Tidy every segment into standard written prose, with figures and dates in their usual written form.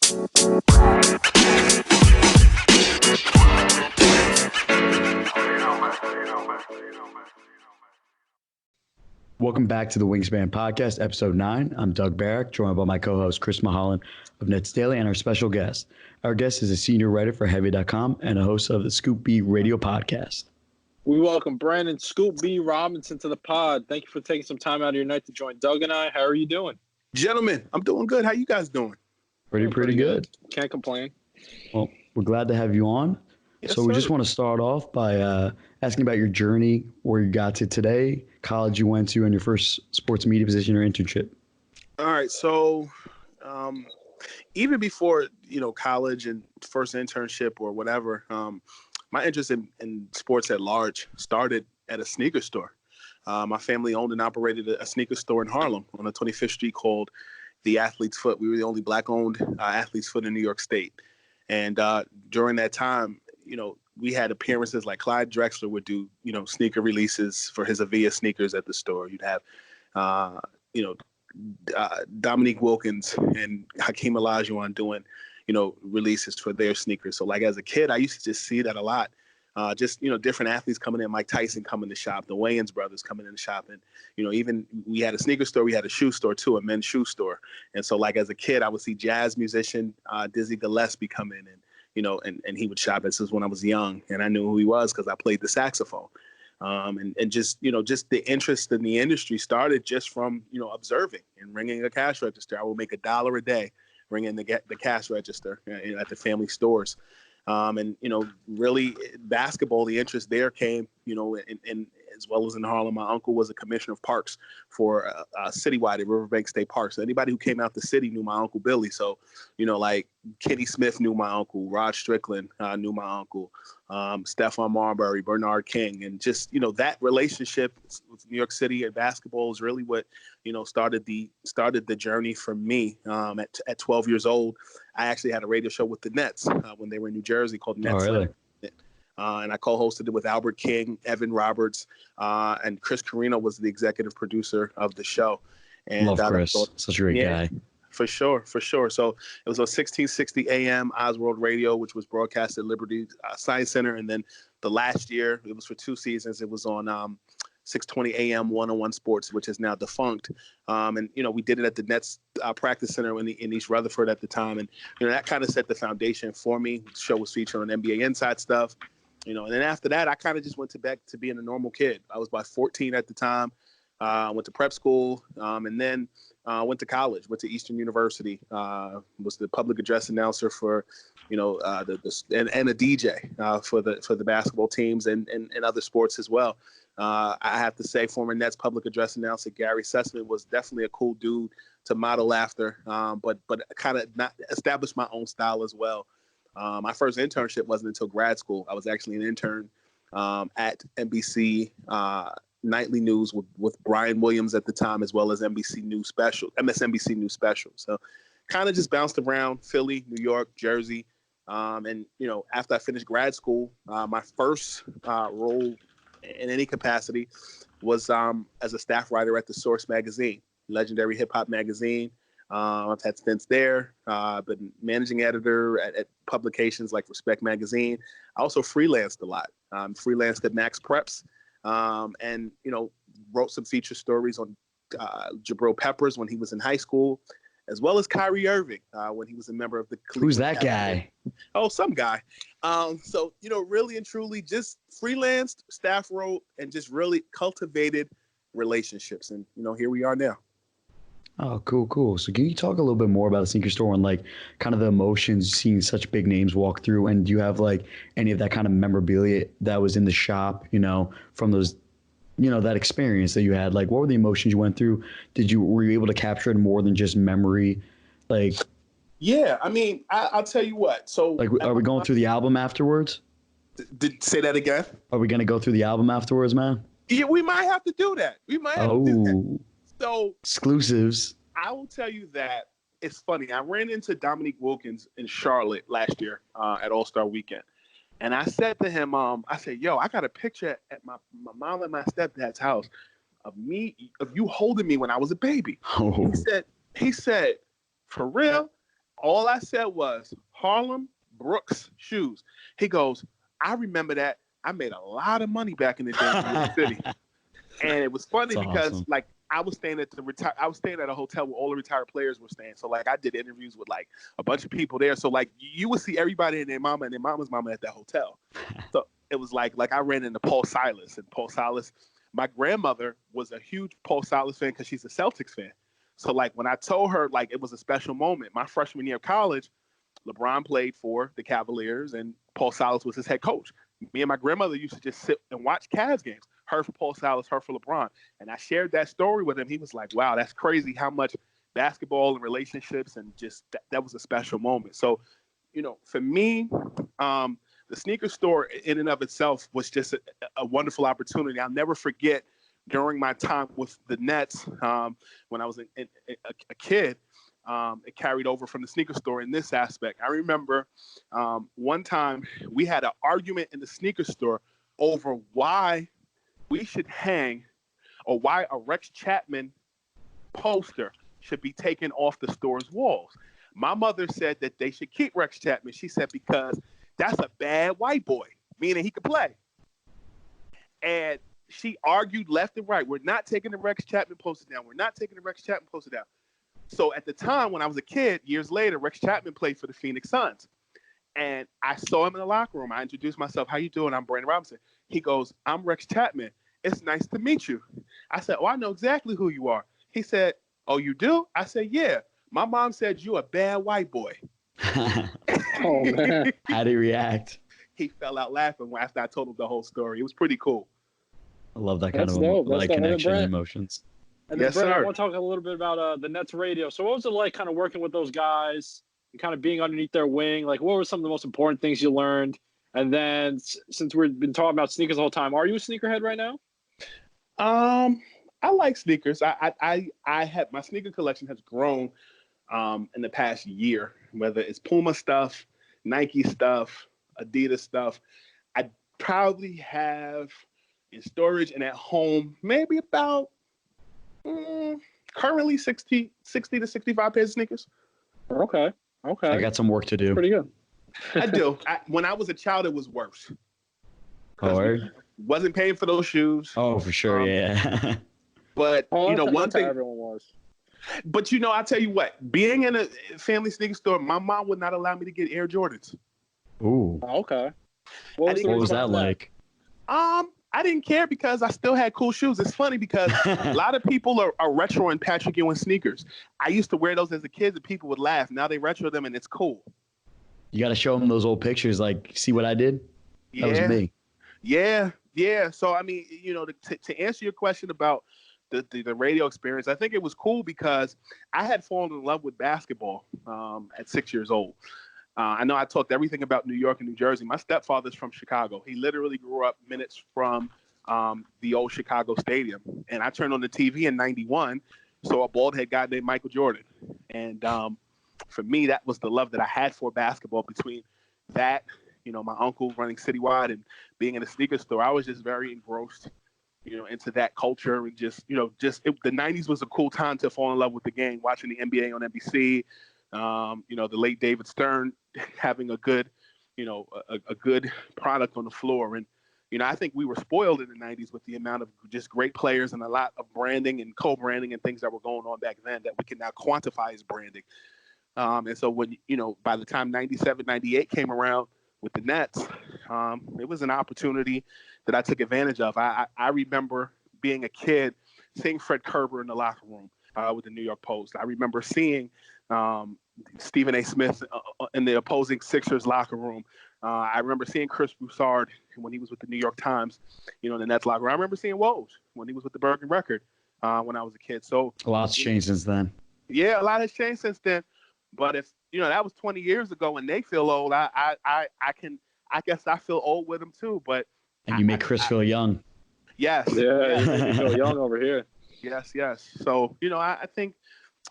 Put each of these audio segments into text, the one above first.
Welcome back to the Wingspan Podcast, Episode 9. I'm Doug Barrick, joined by my co-host Chris Mulholland of Nets Daily and our special guest. Our guest is a senior writer for Heavy.com and a host of the Scoop B Radio Podcast. We welcome Brandon Scoop B Robinson to the pod. Thank you for taking some time out of your night to join Doug and I. How are you doing? Gentlemen, I'm doing good. How you guys doing? Pretty good. Can't complain. Well, we're glad to have you on. Yes, so we sir. just want to start off by asking about your journey, where you got to today, college you went to, and your first sports media position or internship. All right. So even before, college and first internship or whatever, my interest in sports at large started at a sneaker store. My family owned and operated a sneaker store in Harlem on the 25th Street called the Athlete's Foot. We were the only Black-owned Athlete's Foot in New York State. And during that time, we had appearances like Clyde Drexler would do, sneaker releases for his Avia sneakers at the store. You'd have, Dominique Wilkins and Hakeem Olajuwon doing, releases for their sneakers. So like as a kid, I used to just see that a lot. Different athletes coming in, Mike Tyson coming to shop, the Wayans brothers coming in to shop. And, even we had a sneaker store, we had a shoe store too, a men's shoe store. And so like as a kid, I would see jazz musician Dizzy Gillespie come in and he would shop. This was when I was young and I knew who he was because I played the saxophone. And just the interest in the industry started just from, observing and ringing a cash register. I would make $1 a day ringing the cash register at the family stores. Really basketball, the interest there came, and as well as in Harlem. My uncle was a commissioner of parks for citywide at Riverbank State Park. So anybody who came out the city knew my Uncle Billy. So, like Kenny Smith knew my uncle, Rod Strickland knew my uncle, Stephon Marbury, Bernard King. And just, that relationship with New York City and basketball is really what, started the journey for me. At 12 years old, I actually had a radio show with the Nets when they were in New Jersey called Nets. Oh, really? And I co-hosted it with Albert King, Evan Roberts, and Chris Carino was the executive producer of the show. And Love Chris. Such a great guy. For sure. So it was on 1660 AM Oswald Radio, which was broadcast at Liberty Science Center. And then the last year, it was for 2 seasons. It was on 620 AM 101 Sports, which is now defunct. We did it at the Nets practice center in East Rutherford at the time. And, that kind of set the foundation for me. The show was featured on NBA Inside stuff. And then after that, I kind of just went back to being a normal kid. I was about 14 at the time. Went to prep school, and then went to college. Went to Eastern University. Was the public address announcer for, and a DJ for the basketball teams and other sports as well. I have to say, former Nets public address announcer Gary Sussman was definitely a cool dude to model after, but kind of not establish my own style as well. My first internship wasn't until grad school. I was actually an intern at NBC Nightly News with Brian Williams at the time, as well as MSNBC News Special. So kind of just bounced around Philly, New York, Jersey. After I finished grad school, my first role in any capacity was as a staff writer at The Source magazine, legendary hip hop magazine. I've had stints there. I've been managing editor at publications like Respect Magazine. I also freelanced a lot. Freelanced at Max Preps, and wrote some feature stories on Jabril Peppers when he was in high school, as well as Kyrie Irving when he was a member of the Cleveland. Who's that guy? Oh, some guy. So really and truly just freelanced, staff wrote, and just really cultivated relationships. And here we are now. Oh, cool. So can you talk a little bit more about the sneaker store and like kind of the emotions seeing such big names walk through? And do you have like any of that kind of memorabilia that was in the shop, from those, that experience that you had? Like, what were the emotions you went through? Were you able to capture it more than just memory? Like, yeah, I mean, I'll tell you what. So like, are we going through the album afterwards? Say that again. Are we going to go through the album afterwards, man? Yeah, we might have to do that. So exclusives. I will tell you that it's funny. I ran into Dominique Wilkins in Charlotte last year at All-Star Weekend. And I said to him, I said, yo, I got a picture at my mom and my stepdad's house of you holding me when I was a baby. Oh. He said, for real? All I said was Harlem Brooks shoes. He goes, I remember that. I made a lot of money back in the day in New York City. And it was funny because awesome. like I was staying at a hotel where all the retired players were staying. So like I did interviews with like a bunch of people there. So like you would see everybody and their mama and their mama's mama at that hotel. So it was like I ran into Paul Silas, and Paul Silas, my grandmother was a huge Paul Silas fan because she's a Celtics fan. So like when I told her like it was a special moment, my freshman year of college, LeBron played for the Cavaliers and Paul Silas was his head coach. Me and my grandmother used to just sit and watch Cavs games. Her for Paul Silas, her for LeBron. And I shared that story with him. He was like, wow, that's crazy how much basketball and relationships and just that was a special moment. So, for me, the sneaker store in and of itself was just a wonderful opportunity. I'll never forget during my time with the Nets when I was a kid, it carried over from the sneaker store in this aspect. I remember one time we had an argument in the sneaker store over why we should hang or why a Rex Chapman poster should be taken off the store's walls. My mother said that they should keep Rex Chapman. She said because that's a bad white boy, meaning he could play. And she argued left and right. We're not taking the Rex Chapman poster down. We're not taking the Rex Chapman poster down. So at the time when I was a kid, years later, Rex Chapman played for the Phoenix Suns. And I saw him in the locker room. I introduced myself. How you doing? I'm Brandon Robinson. He goes, I'm Rex Chapman. It's nice to meet you. I said, oh, I know exactly who you are. He said, oh, you do? I said, yeah. My mom said you're a bad white boy. Oh, man. How'd he react? He fell out laughing after I told him the whole story. It was pretty cool. I love that kind That's of dope. like That's dope. connection and Brett. emotions. And then, Yes, Brett, I sir. want to talk a little bit about the Nets radio. So what was it like kind of working with those guys and kind of being underneath their wing? Like, what were some of the most important things you learned? And then since we've been talking about sneakers the whole time, are you a sneakerhead right now? I like sneakers. I have my sneaker collection has grown in the past year, whether it's Puma stuff, Nike stuff, Adidas stuff. I probably have in storage and at home maybe about currently 60 to 65 pairs of sneakers. Okay. I got some work to do. Pretty good. I do. When I was a child, it was worse. Oh, word? Wasn't paying for those shoes. Oh, for sure. Yeah. But, one thing. Everyone was. But, I'll tell you what. Being in a family sneaker store, my mom would not allow me to get Air Jordans. Ooh. Okay. What was that like? I didn't care because I still had cool shoes. It's funny because a lot of people are retro in Patrick Ewing sneakers. I used to wear those as a kid and people would laugh. Now they retro them and it's cool. You got to show them those old pictures. Like, see what I did? That was me. Yeah. So, I mean, to answer your question about the radio experience, I think it was cool because I had fallen in love with basketball at 6 years old. I know I talked everything about New York and New Jersey. My stepfather's from Chicago. He literally grew up minutes from the old Chicago Stadium. And I turned on the TV in 91, saw a bald head guy named Michael Jordan. And for me, that was the love that I had for basketball. Between that, my uncle running Citywide and being in a sneaker store, I was just very engrossed, into that culture. And the 90s was a cool time to fall in love with the game, watching the NBA on NBC. The late David Stern having a good, a good product on the floor. And, I think we were spoiled in the 90s with the amount of just great players and a lot of branding and co-branding and things that were going on back then that we can now quantify as branding. And so when, by the time 97, 98 came around with the Nets, it was an opportunity that I took advantage of. I remember being a kid, seeing Fred Kerber in the locker room with the New York Post. I remember seeing Stephen A. Smith in the opposing Sixers locker room. I remember seeing Chris Broussard when he was with the New York Times, in the Nets locker room. I remember seeing Woj when he was with the Bergen Record when I was a kid. So a lot's changed since then. Yeah, a lot has changed since then. But if that was 20 years ago and they feel old, I guess I feel old with them too. But and you make Chris feel young. Yes. Yeah, you feel young over here. Yes. So I think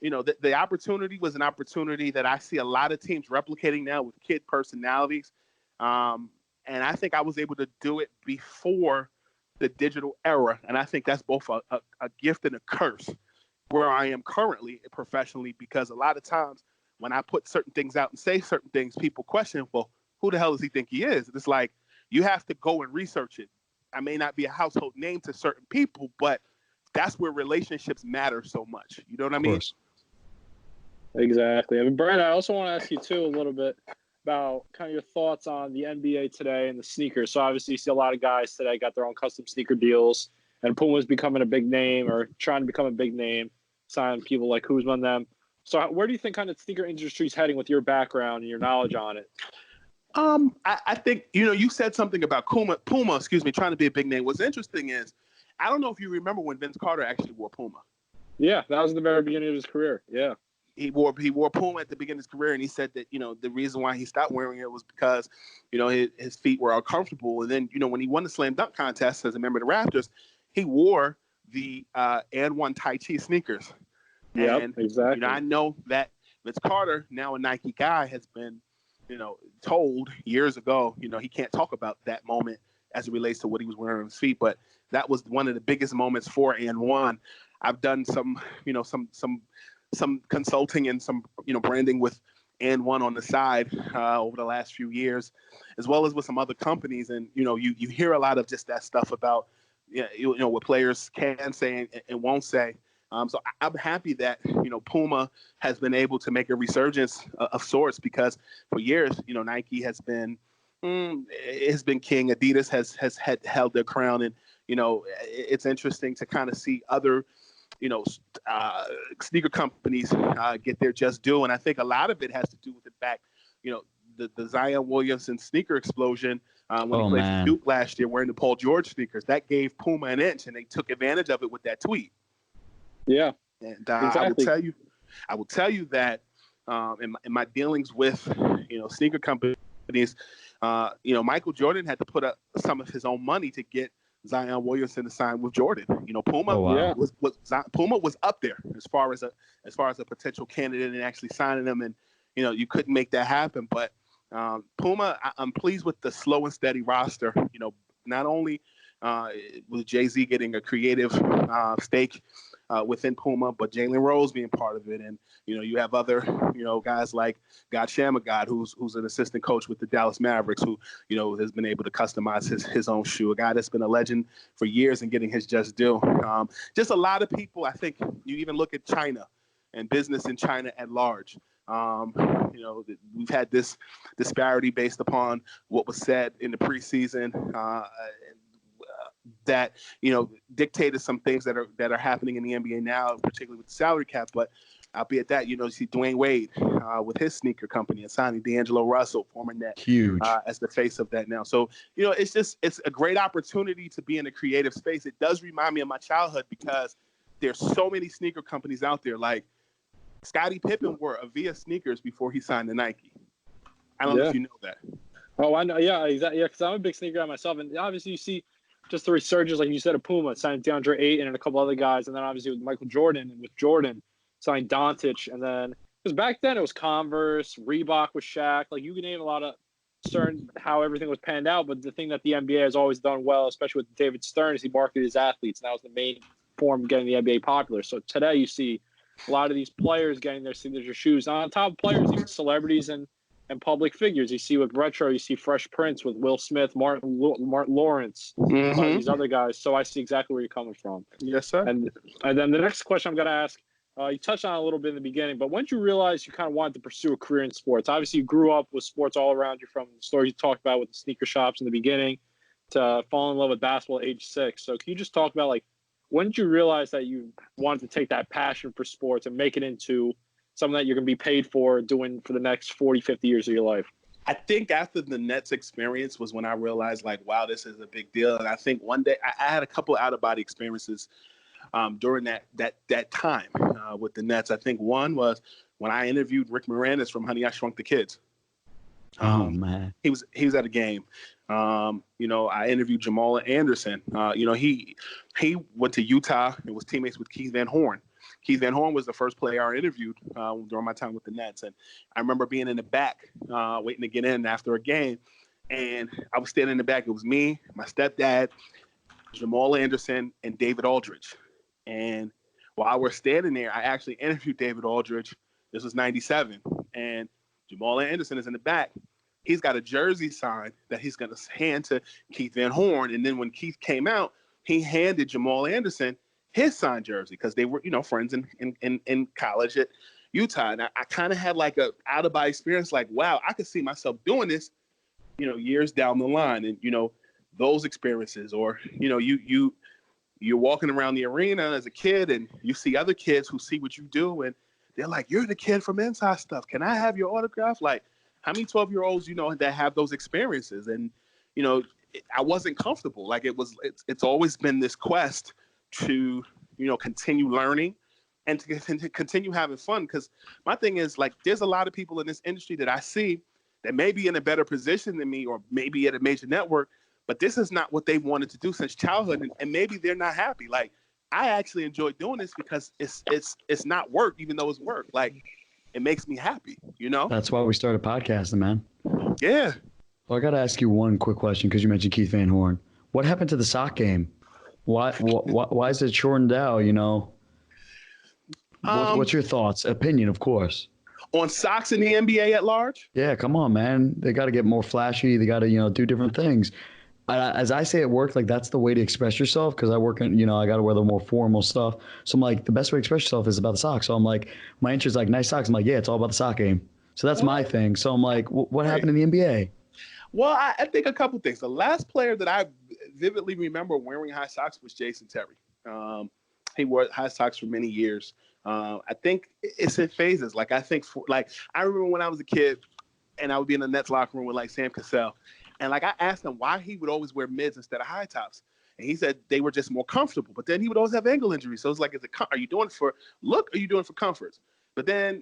the opportunity was an opportunity that I see a lot of teams replicating now with kid personalities. And I think I was able to do it before the digital era. And I think that's both a gift and a curse where I am currently professionally, because a lot of times when I put certain things out and say certain things, people question, well, who the hell does he think he is? And it's like, you have to go and research it. I may not be a household name to certain people, but that's where relationships matter so much. You know what I mean? Exactly. I mean, Brad, I also want to ask you too a little bit about kind of your thoughts on the NBA today and the sneakers. So obviously you see a lot of guys today got their own custom sneaker deals, and Puma's becoming a big name or trying to become a big name, signing people like Kuzma and them. So where do you think kind of sneaker industry is heading with your background and your knowledge on it? I think, you said something about Puma, trying to be a big name. What's interesting is, I don't know if you remember when Vince Carter actually wore Puma. Yeah, that was the very beginning of his career. Yeah. He wore Puma at the beginning of his career, and he said that, the reason why he stopped wearing it was because, his feet were uncomfortable. And then, when he won the slam dunk contest as a member of the Raptors, he wore the and one Tai Chi sneakers. Yeah, exactly. I know that Vince Carter, now a Nike guy, has been, told years ago, he can't talk about that moment as it relates to what he was wearing on his feet, but that was one of the biggest moments for and one. I've done some consulting and some, branding with and one on the side over the last few years, as well as with some other companies. And, you hear a lot of just that stuff about, what players can say and won't say. So I'm happy that, Puma has been able to make a resurgence of sorts, because for years, Nike has been king. Adidas has held their crown. And, it's interesting to kind of see other, sneaker companies get their just due. And I think a lot of it has to do with the fact, the Zion Williamson sneaker explosion when he played for Duke last year wearing the Paul George sneakers. That gave Puma an inch, and they took advantage of it with that tweet. Yeah, and exactly. I will tell you that in my dealings with sneaker companies, Michael Jordan had to put up some of his own money to get Zion Williamson to sign with Jordan. Puma Puma was up there as far as a potential candidate and actually signing them, and you couldn't make that happen. But Puma, I'm pleased with the slow and steady roster. Not only with Jay-Z getting a creative stake within Puma, but Jalen Rose being part of it. And, you have other, guys like God Shamagod, who's an assistant coach with the Dallas Mavericks, who, has been able to customize his own shoe, a guy that's been a legend for years and getting his just due. Just a lot of people. I think you even look at China and business in China at large. We've had this disparity based upon what was said in the preseason, that dictated some things that are happening in the NBA now, particularly with the salary cap. But albeit that, you see Dwayne Wade with his sneaker company and signing D'Angelo Russell, former Net, huge, as the face of that now. So it's a great opportunity to be in a creative space. It does remind me of my childhood, because there's so many sneaker companies out there. Like Scottie Pippen wore Avia sneakers before he signed to Nike. I don't know if you know that. Oh, I know. Yeah, exactly. Yeah, because I'm a big sneaker guy myself, and obviously you see just the resurgence, like you said, of Puma signed DeAndre Ayton and a couple other guys, and then obviously with Michael Jordan and with Jordan signed Doncic, and then because back then it was Converse, Reebok with Shaq. Like you can name a lot of certain how everything was panned out, but the thing that the NBA has always done well, especially with David Stern, is he marketed his athletes, and that was the main form of getting the NBA popular. So today you see a lot of these players getting their signature shoes. And on top of players, even celebrities and public figures. You see with retro, you see Fresh Prince with Will Smith, Martin Lawrence, these other guys. So I see exactly where you're coming from. Yes, sir. And then the next question I'm going to ask, you touched on it a little bit in the beginning, but when did you realize you kind of wanted to pursue a career in sports? Obviously, you grew up with sports all around you, from the stories you talked about with the sneaker shops in the beginning to fall in love with basketball at age 6. So can you just talk about, like, when did you realize that you wanted to take that passion for sports and make it into something that you're going to be paid for doing for the next 40, 50 years of your life? I think after the Nets experience was when I realized, like, wow, this is a big deal. And I think one day I had a couple out-of-body experiences during that time with the Nets. I think one was when I interviewed Rick Moranis from Honey, I Shrunk the Kids. Man. He was at a game. I interviewed Jamal Anderson. He went to Utah and was teammates with Keith Van Horn. Keith Van Horn was the first player I interviewed during my time with the Nets. And I remember being in the back waiting to get in after a game. And I was standing in the back. It was me, my stepdad, Jamal Anderson, and David Aldridge. And while we're standing there, I actually interviewed David Aldridge. This was 97. and Jamal Anderson is in the back. He's got a jersey signed that he's going to hand to Keith Van Horn. And then when Keith came out, he handed Jamal Anderson his signed jersey because they were, friends in college at Utah. And I kind of had like a out of body experience, like, wow, I could see myself doing this, years down the line. And, those experiences, or, you're walking around the arena as a kid and you see other kids who see what you do and they're like, you're the kid from Inside Stuff. Can I have your autograph? Like, how many 12-year-olds, that have those experiences? And, I wasn't comfortable. Like it's always been this quest to, continue learning and to continue having fun. Because my thing is, like, there's a lot of people in this industry that I see that may be in a better position than me or maybe at a major network, but this is not what they wanted to do since childhood. And maybe they're not happy. Like, I actually enjoy doing this because it's not work, even though it's work. Like, it makes me happy, That's why we started podcasting, man. Yeah. Well, I got to ask you one quick question because you mentioned Keith Van Horn. What happened to the sock game? Why is it shortened out, What's your thoughts? Opinion, of course. On socks in the NBA at large? Yeah, come on, man. They got to get more flashy. They got to, do different things. As I say at work, like, that's the way to express yourself because I work in, I got to wear the more formal stuff. So I'm like, the best way to express yourself is about the socks. So I'm like, my interest is like, nice socks. I'm like, yeah, it's all about the sock game. So that's my thing. So I'm like, what happened in the NBA? Well, I think a couple things. The last player that I vividly remember wearing high socks was Jason Terry. He wore high socks for many years. I think it's in phases. Like, I remember when I was a kid and I would be in the Nets locker room with like Sam Cassell. And like, I asked him why he would always wear mids instead of high tops. And he said they were just more comfortable. But then he would always have ankle injuries. So it's like, are you doing it for look? Or are you doing it for comfort? But then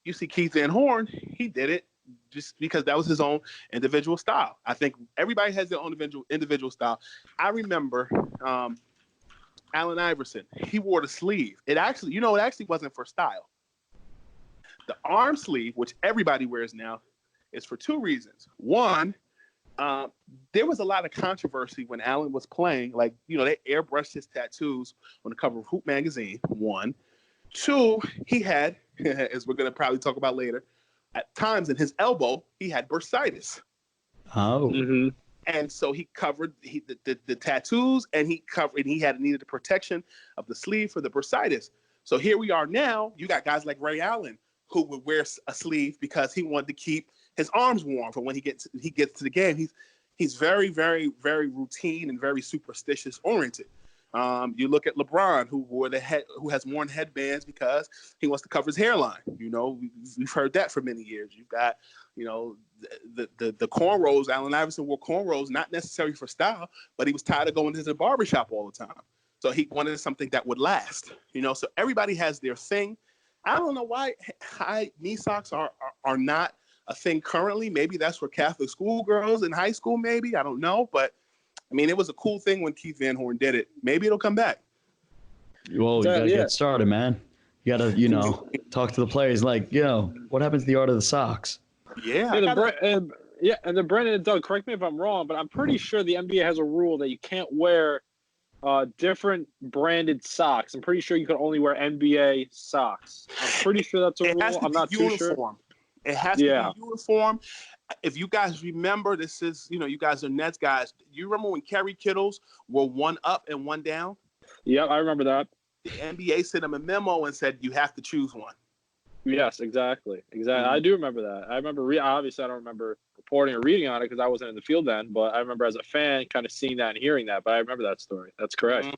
you see Keith Van Horn. He did it just because that was his own individual style. I think everybody has their own individual style. I remember Allen Iverson. He wore the sleeve. It actually wasn't for style. The arm sleeve, which everybody wears now, is for two reasons. One, there was a lot of controversy when Allen was playing. Like, they airbrushed his tattoos on the cover of Hoop magazine, one. Two, he had, as we're going to probably talk about later, at times in his elbow, he had bursitis. Oh. Mm-hmm. And so he covered the tattoos, and he needed the protection of the sleeve for the bursitis. So here we are now. You got guys like Ray Allen who would wear a sleeve because he wanted to keep his arms warm for when he gets to the game. He's very, very, very routine and very superstitious oriented. You look at LeBron, who has worn headbands because he wants to cover his hairline. We've heard that for many years. You've got, the cornrows. Allen Iverson wore cornrows, not necessarily for style, but he was tired of going to the barbershop all the time. So he wanted something that would last. So everybody has their thing. I don't know why high knee socks are not a thing currently. Maybe that's for Catholic schoolgirls in high school, maybe. I don't know. But, I mean, it was a cool thing when Keith Van Horn did it. Maybe it'll come back. Well, you got to get started, man. You got to, talk to the players like, what happens to the art of the socks? Yeah. And then Brendan and Doug, correct me if I'm wrong, but I'm pretty sure the NBA has a rule that you can't wear different branded socks. I'm pretty sure you can only wear NBA socks. I'm pretty sure that's a rule. I'm not too sure. It has to be uniform. If you guys remember, this is, you guys are Nets guys. You remember when Kerry Kittles were one up and one down? Yeah, I remember that. The NBA sent him a memo and said, you have to choose one. Yes, exactly. Mm-hmm. I do remember that. I remember, obviously I don't remember reporting or reading on it because I wasn't in the field then, but I remember as a fan kind of seeing that and hearing that, but I remember that story. That's correct. Mm-hmm.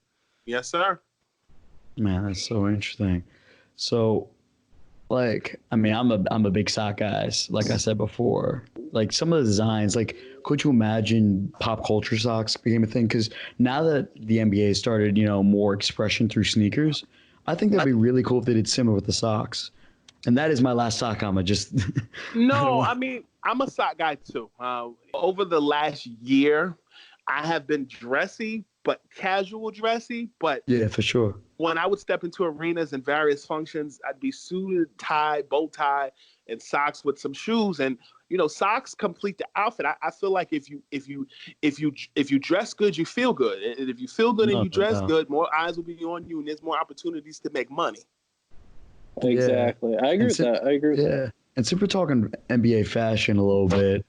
Yes, sir. Man, that's so interesting. So, like, I mean, I'm a big sock guy, like I said before. Like, some of the designs, like, could you imagine pop culture socks became a thing? Because now that the NBA started, more expression through sneakers, I think that'd be really cool if they did similar with the socks. And that is my last sock comment. Just no, I mean, I'm a sock guy too. Over the last year, I have been dressy, but casual dressy. But yeah, for sure. When I would step into arenas and various functions, I'd be suited, tie, bow tie, and socks with some shoes. And socks complete the outfit. I feel like if you dress good, you feel good. And if you feel good and you dress good, more eyes will be on you, and there's more opportunities to make money. Exactly. I agree with that. And since we're talking NBA fashion a little bit,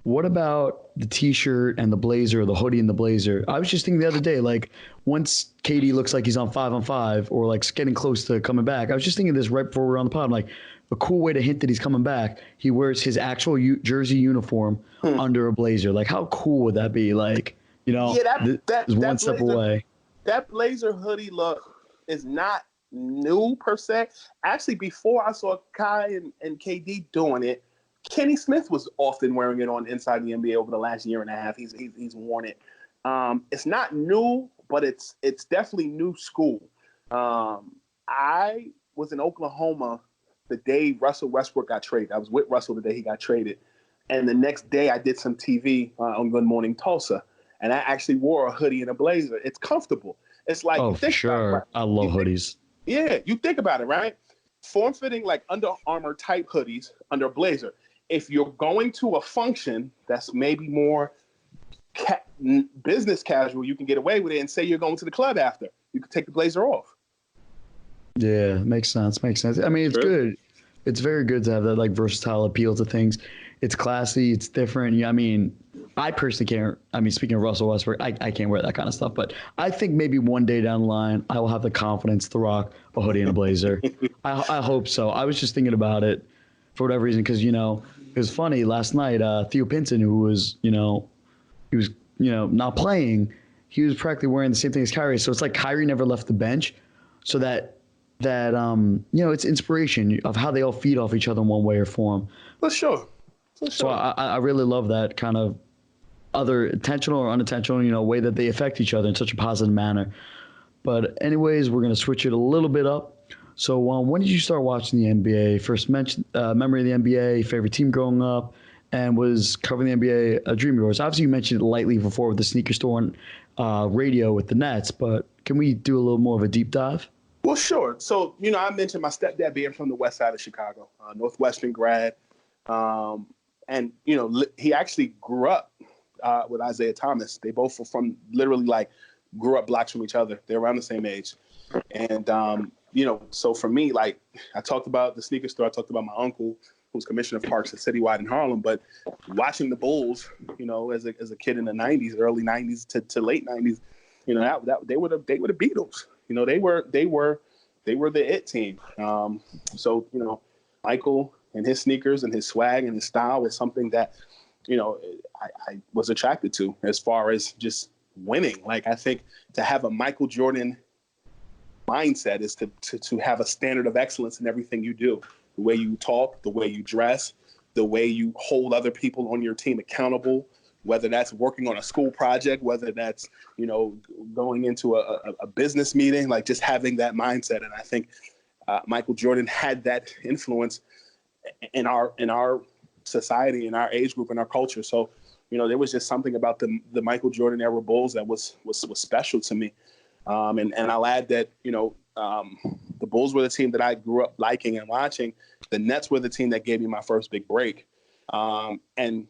what about the T-shirt and the blazer, or the hoodie and the blazer? I was just thinking the other day, like once KD looks like he's on 5-on-5 or like getting close to coming back, I was just thinking this right before we were on the pod. I'm like, a cool way to hint that he's coming back, he wears his actual jersey uniform under a blazer. Like, how cool would that be? Like, you know, that one step away. That blazer hoodie look is not new per se. Actually, before I saw Kai and KD doing it, Kenny Smith was often wearing it on Inside the NBA over the last year and a half. He's worn it. It's not new, but it's definitely new school. I was in Oklahoma the day Russell Westbrook got traded. I was with Russell the day he got traded. And the next day I did some TV on Good Morning Tulsa. And I actually wore a hoodie and a blazer. It's comfortable. It's like, oh, for sure. Right? I love hoodies. Yeah, you think about it, right? Form-fitting, like Under Armour type hoodies under a blazer. If you're going to a function that's maybe more business casual, you can get away with it and say you're going to the club after. You can take the blazer off. Yeah, makes sense. I mean, it's good. It's very good to have that like versatile appeal to things. It's classy. It's different. Yeah, I mean, I personally can't. I mean, speaking of Russell Westbrook, I can't wear that kind of stuff. But I think maybe one day down the line, I will have the confidence to rock a hoodie and a blazer. I hope so. I was just thinking about it for whatever reason because, you know, it was funny last night. Theo Pinson, who was, not playing, he was practically wearing the same thing as Kyrie. So it's like Kyrie never left the bench, so that it's inspiration of how they all feed off each other in one way or form. For sure. So I really love that kind of other intentional or unintentional, way that they affect each other in such a positive manner. But anyways, we're going to switch it a little bit up. So when did you start watching the NBA? First memory of the NBA, favorite team growing up, and was covering the NBA a dream of yours? Obviously, you mentioned it lightly before with the sneaker store and radio with the Nets, but can we do a little more of a deep dive? Well, sure. So, I mentioned my stepdad being from the west side of Chicago, Northwestern grad. And, he actually grew up with Isaiah Thomas. They both were from literally grew up blocks from each other. They're around the same age. And, so for me, like I talked about the sneaker store, I talked about my uncle who's commissioner of parks at Citywide in Harlem, but watching the Bulls, as a kid in the 90s, early 90s to late 90s, they were the Beatles. They were the it team. So, Michael and his sneakers and his swag and his style was something that, I was attracted to as far as just winning. Like, I think to have a Michael Jordan mindset is to have a standard of excellence in everything you do. The way you talk, the way you dress, the way you hold other people on your team accountable, whether that's working on a school project, whether that's, going into a business meeting, like just having that mindset. And I think Michael Jordan had that influence in our society, in our age group, in our culture. So, there was just something about the Michael Jordan era Bulls that was special to me. And I'll add that, the Bulls were the team that I grew up liking and watching. The Nets were the team that gave me my first big break. And,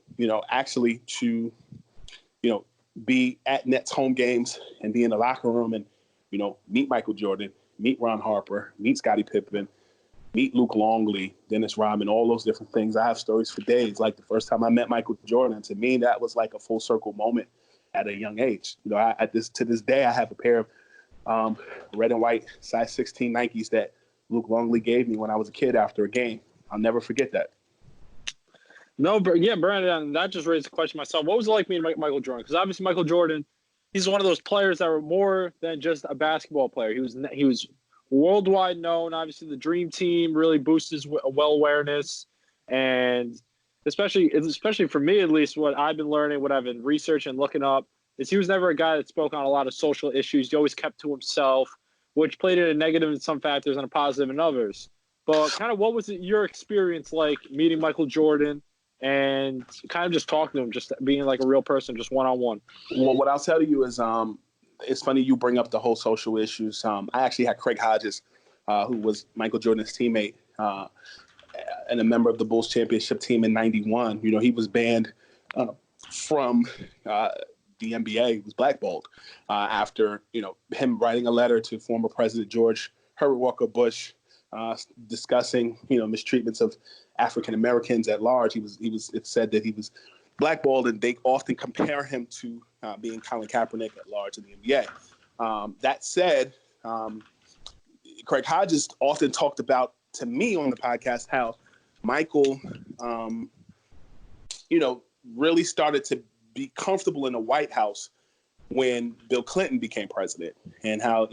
actually to, be at Nets home games and be in the locker room and, meet Michael Jordan, meet Ron Harper, meet Scottie Pippen, meet Luke Longley, Dennis Rodman, all those different things. I have stories for days. Like the first time I met Michael Jordan, to me, that was like a full circle moment at a young age. To this day, I have a pair of red and white size 16 Nikes that Luke Longley gave me when I was a kid after a game. I'll never forget that. No, but yeah, Brandon, that just raised the question myself. What was it like meeting Michael Jordan? Because obviously Michael Jordan, he's one of those players that were more than just a basketball player. He was worldwide known. Obviously, the Dream Team really boosts his well-awareness, and especially for me, at least, what I've been learning, what I've been researching and looking up, is he was never a guy that spoke on a lot of social issues. He always kept to himself, which played in a negative in some factors and a positive in others. But kind of what was your experience like meeting Michael Jordan and kind of just talking to him, just being like a real person, just one-on-one? Well, what I'll tell you is it's funny you bring up the whole social issues. I actually had Craig Hodges, who was Michael Jordan's teammate and a member of the Bulls championship team in '91. He was banned from the NBA. He was blackballed after, him writing a letter to former President George Herbert Walker Bush discussing, mistreatments of African Americans at large. It said that he was blackballed, and they often compare him to being Colin Kaepernick at large in the NBA. That said, Craig Hodges often talked about to me on the podcast how Michael, really started to be comfortable in the White House when Bill Clinton became president, and how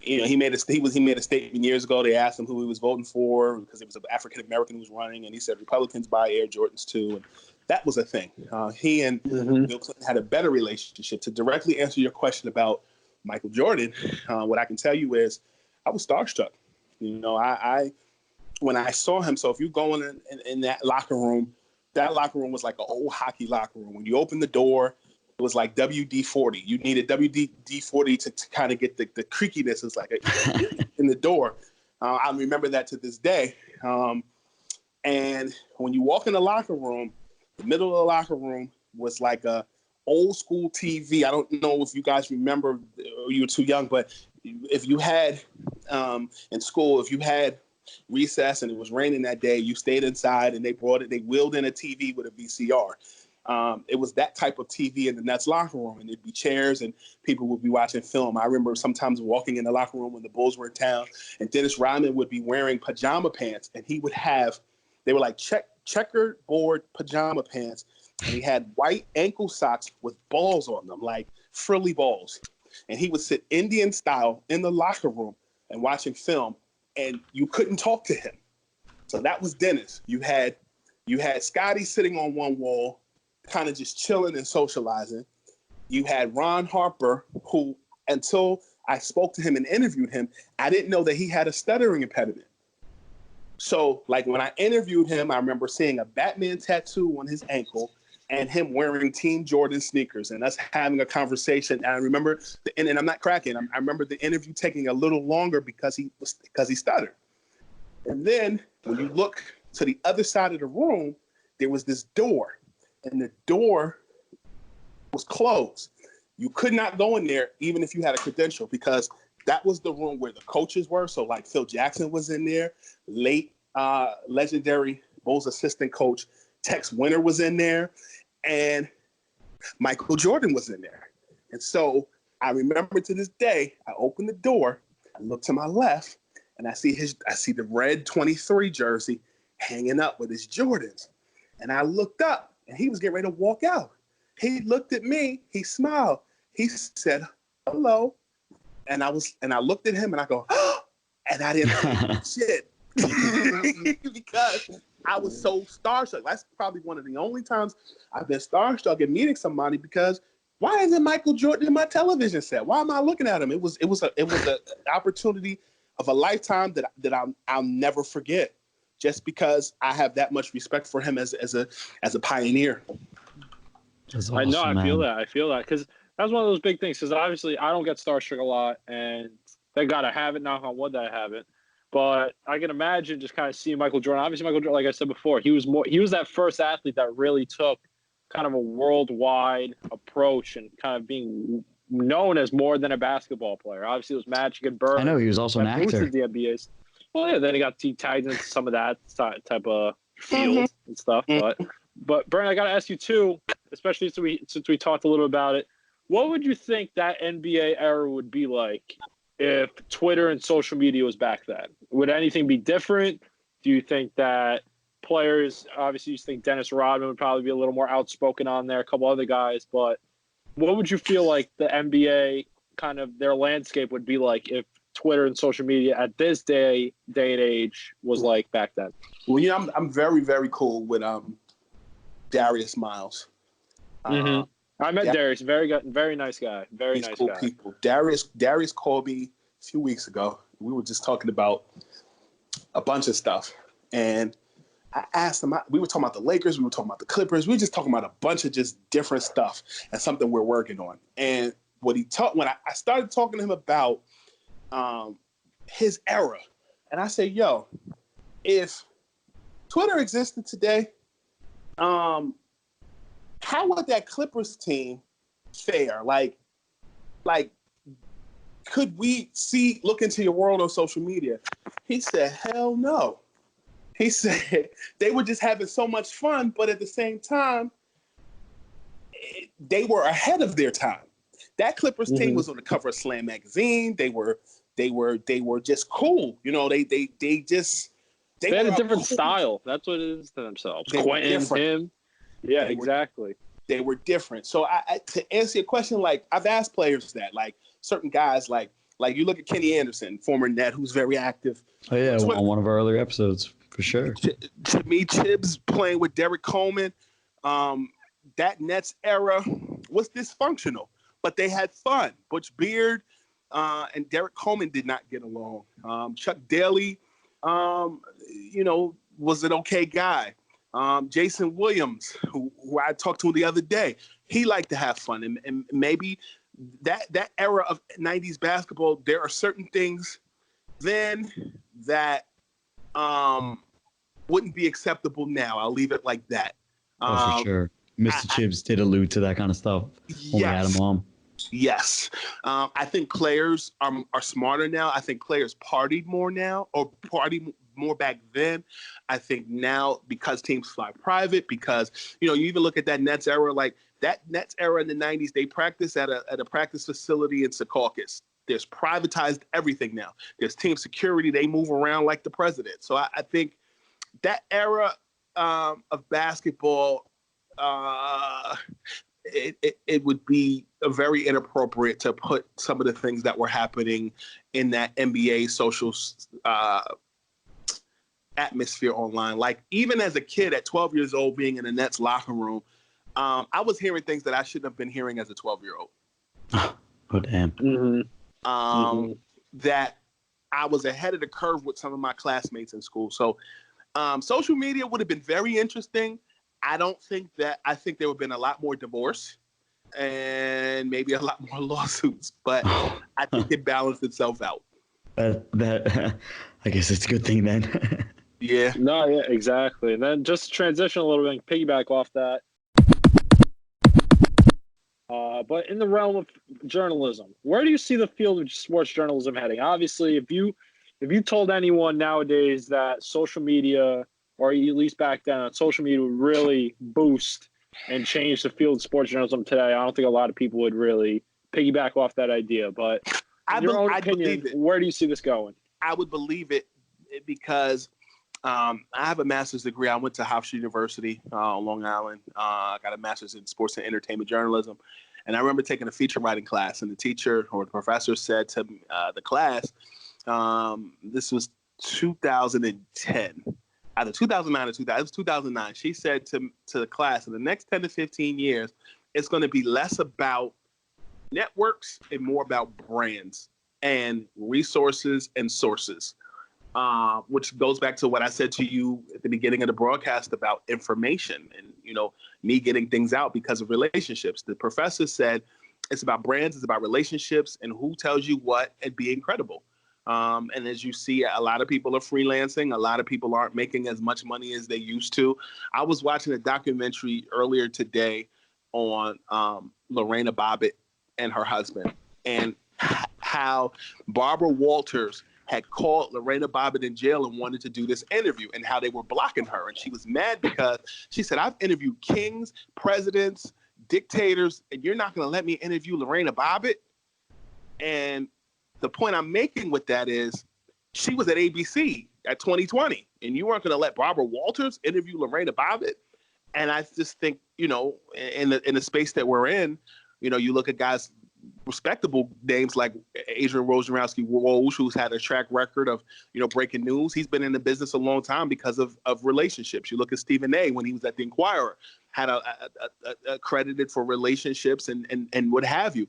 he made a statement years ago. They asked him who he was voting for because it was an African American who was running, and he said Republicans buy Air Jordans too, and that was a thing. He and Bill Clinton had a better relationship. To directly answer your question about Michael Jordan, what I can tell you is I was starstruck. I when I saw him. So if you go in that locker room was like an old hockey locker room. When you open the door, it was like WD-40. You needed WD-40 to kind of get the creakiness. It's like in the door. I remember that to this day. And when you walk in the locker room, the middle of the locker room was like a old school TV. I don't know if you guys remember, or you were too young, but if you had in school, if you had recess and it was raining that day, you stayed inside and they wheeled in a TV with a VCR. It was that type of TV in the Nets locker room, and there'd be chairs and people would be watching film. I remember sometimes walking in the locker room when the Bulls were in town, and Dennis Rodman would be wearing pajama pants, and they were like checkerboard pajama pants, and he had white ankle socks with balls on them, like frilly balls. And he would sit Indian style in the locker room and watching film, and you couldn't talk to him. So that was Dennis. You had Scotty sitting on one wall, kind of just chilling and socializing. You had Ron Harper, who, until I spoke to him and interviewed him, I didn't know that he had a stuttering impediment. So, like, when I interviewed him, I remember seeing a Batman tattoo on his ankle and him wearing Team Jordan sneakers and us having a conversation. And I remember, and I'm not cracking, I remember the interview taking a little longer because he stuttered. And then when you look to the other side of the room, there was this door, and the door was closed. You could not go in there even if you had a credential, because that was the room where the coaches were. So like Phil Jackson was in there, late legendary Bulls assistant coach Tex Winter was in there, and Michael Jordan was in there. And so I remember to this day, I opened the door, I look to my left, and I see the red 23 jersey hanging up with his Jordans. And I looked up, and he was getting ready to walk out. He looked at me, he smiled, he said, "Hello." And I looked at him and I go, "Oh," and I didn't say shit because I was so starstruck. That's probably one of the only times I've been starstruck in meeting somebody, because why isn't Michael Jordan in my television set? Why am I looking at him? It was an opportunity of a lifetime that I'll never forget, just because I have that much respect for him as a pioneer. Awesome, I know, I man. feel that because that's one of those big things. Because obviously I don't get starstruck a lot, and thank God I haven't. Knock on wood that I haven't. But I can imagine just kind of seeing Michael Jordan. Obviously, Michael Jordan, like I said before, he was that first athlete that really took kind of a worldwide approach and kind of being known as more than a basketball player. Obviously, it was Magic and Bird. I know he was also an actor. Boosted the NBA's. Well, yeah, then he got tagged into some of that type of field and stuff. But Brent, I got to ask you too, especially since we talked a little about it. What would you think that NBA era would be like if Twitter and social media was back then? Would anything be different? Do you think that players, obviously you think Dennis Rodman would probably be a little more outspoken on there, a couple other guys, but what would you feel like the NBA kind of their landscape would be like if Twitter and social media at this day and age was like back then? Well, I'm very, very cool with Darius Miles. I met Darius, very nice guy. He's nice cool guy. People. Darius called me a few weeks ago. We were just talking about a bunch of stuff, and I asked him. We were talking about the Lakers. We were talking about the Clippers. We were just talking about a bunch of just different stuff and something we're working on. And what he taught when I started talking to him about his era, and I said, "Yo, if Twitter existed today, how would that Clippers team fare? Like, could we look into your world on social media?" He said, "Hell no." He said they were just having so much fun, but at the same time, they were ahead of their time. That Clippers team was on the cover of Slam magazine. They were just cool. You know, they had a different style. That's what it is to themselves. Quentin, him. Yeah, exactly. They were different. So I to answer your question, like I've asked players that, like certain guys, like you look at Kenny Anderson, former Net, who's very active. Oh yeah, on one of our earlier episodes for sure. To me, Tibbs playing with Derek Coleman, that Nets era was dysfunctional, but they had fun. Butch Beard and Derek Coleman did not get along. Chuck Daly, was an okay guy. Jason Williams, who I talked to the other day, he liked to have fun. And maybe that era of 90s basketball, there are certain things then that wouldn't be acceptable now. I'll leave it like that. For sure. Mr. Chibbs did allude to that kind of stuff when we had him on. Yes. I think players are smarter now. I think players partied more now, or partied more back then. I think now, because teams fly private, because, you even look at that Nets era, like that Nets era in the 90s, they practice at a practice facility in Secaucus. There's privatized everything now. There's team security. They move around like the president. So I think that era of basketball, it would be very inappropriate to put some of the things that were happening in that NBA social atmosphere online. Like, even as a kid at 12 years old, being in the Nets locker room, I was hearing things that I shouldn't have been hearing as a 12-year-old. Oh, damn. That I was ahead of the curve with some of my classmates in school. So social media would have been very interesting. I think there would have been a lot more divorce and maybe a lot more lawsuits, but I think it balanced itself out. That I guess it's a good thing then. Yeah. No, yeah, exactly. And then just to transition a little bit and piggyback off that. But in the realm of journalism, where do you see the field of sports journalism heading? Obviously, if you told anyone nowadays that social media, or at least back then, social media would really boost and change the field of sports journalism today, I don't think a lot of people would really piggyback off that idea. But in your own opinion, where do you see this going? I would believe it because I have a master's degree. I went to Hofstra University on Long Island. I got a master's in sports and entertainment journalism. And I remember taking a feature writing class, and the teacher or the professor said to the class, this was 2010, either 2009 or 2000. It was 2009. She said to the class, in the next 10 to 15 years, it's going to be less about networks and more about brands and resources and sources, which goes back to what I said to you at the beginning of the broadcast about information and, me getting things out because of relationships. The professor said it's about brands, it's about relationships, and who tells you what, and being credible. And as you see, a lot of people are freelancing. A lot of people aren't making as much money as they used to. I was watching a documentary earlier today on Lorena Bobbitt and her husband, and how Barbara Walters had called Lorena Bobbitt in jail and wanted to do this interview, and how they were blocking her. And she was mad because she said, I've interviewed kings, presidents, dictators, and you're not going to let me interview Lorena Bobbitt? And the point I'm making with that is she was at ABC at 2020, and you weren't going to let Barbara Walters interview Lorena Bobbitt? And I just think, in the space that we're in, you look at guys, respectable names like Adrian Wojnarowski-Woj, who's had a track record of, breaking news. He's been in the business a long time because of relationships. You look at Stephen A. when he was at the Inquirer, had a credited for relationships and what have you.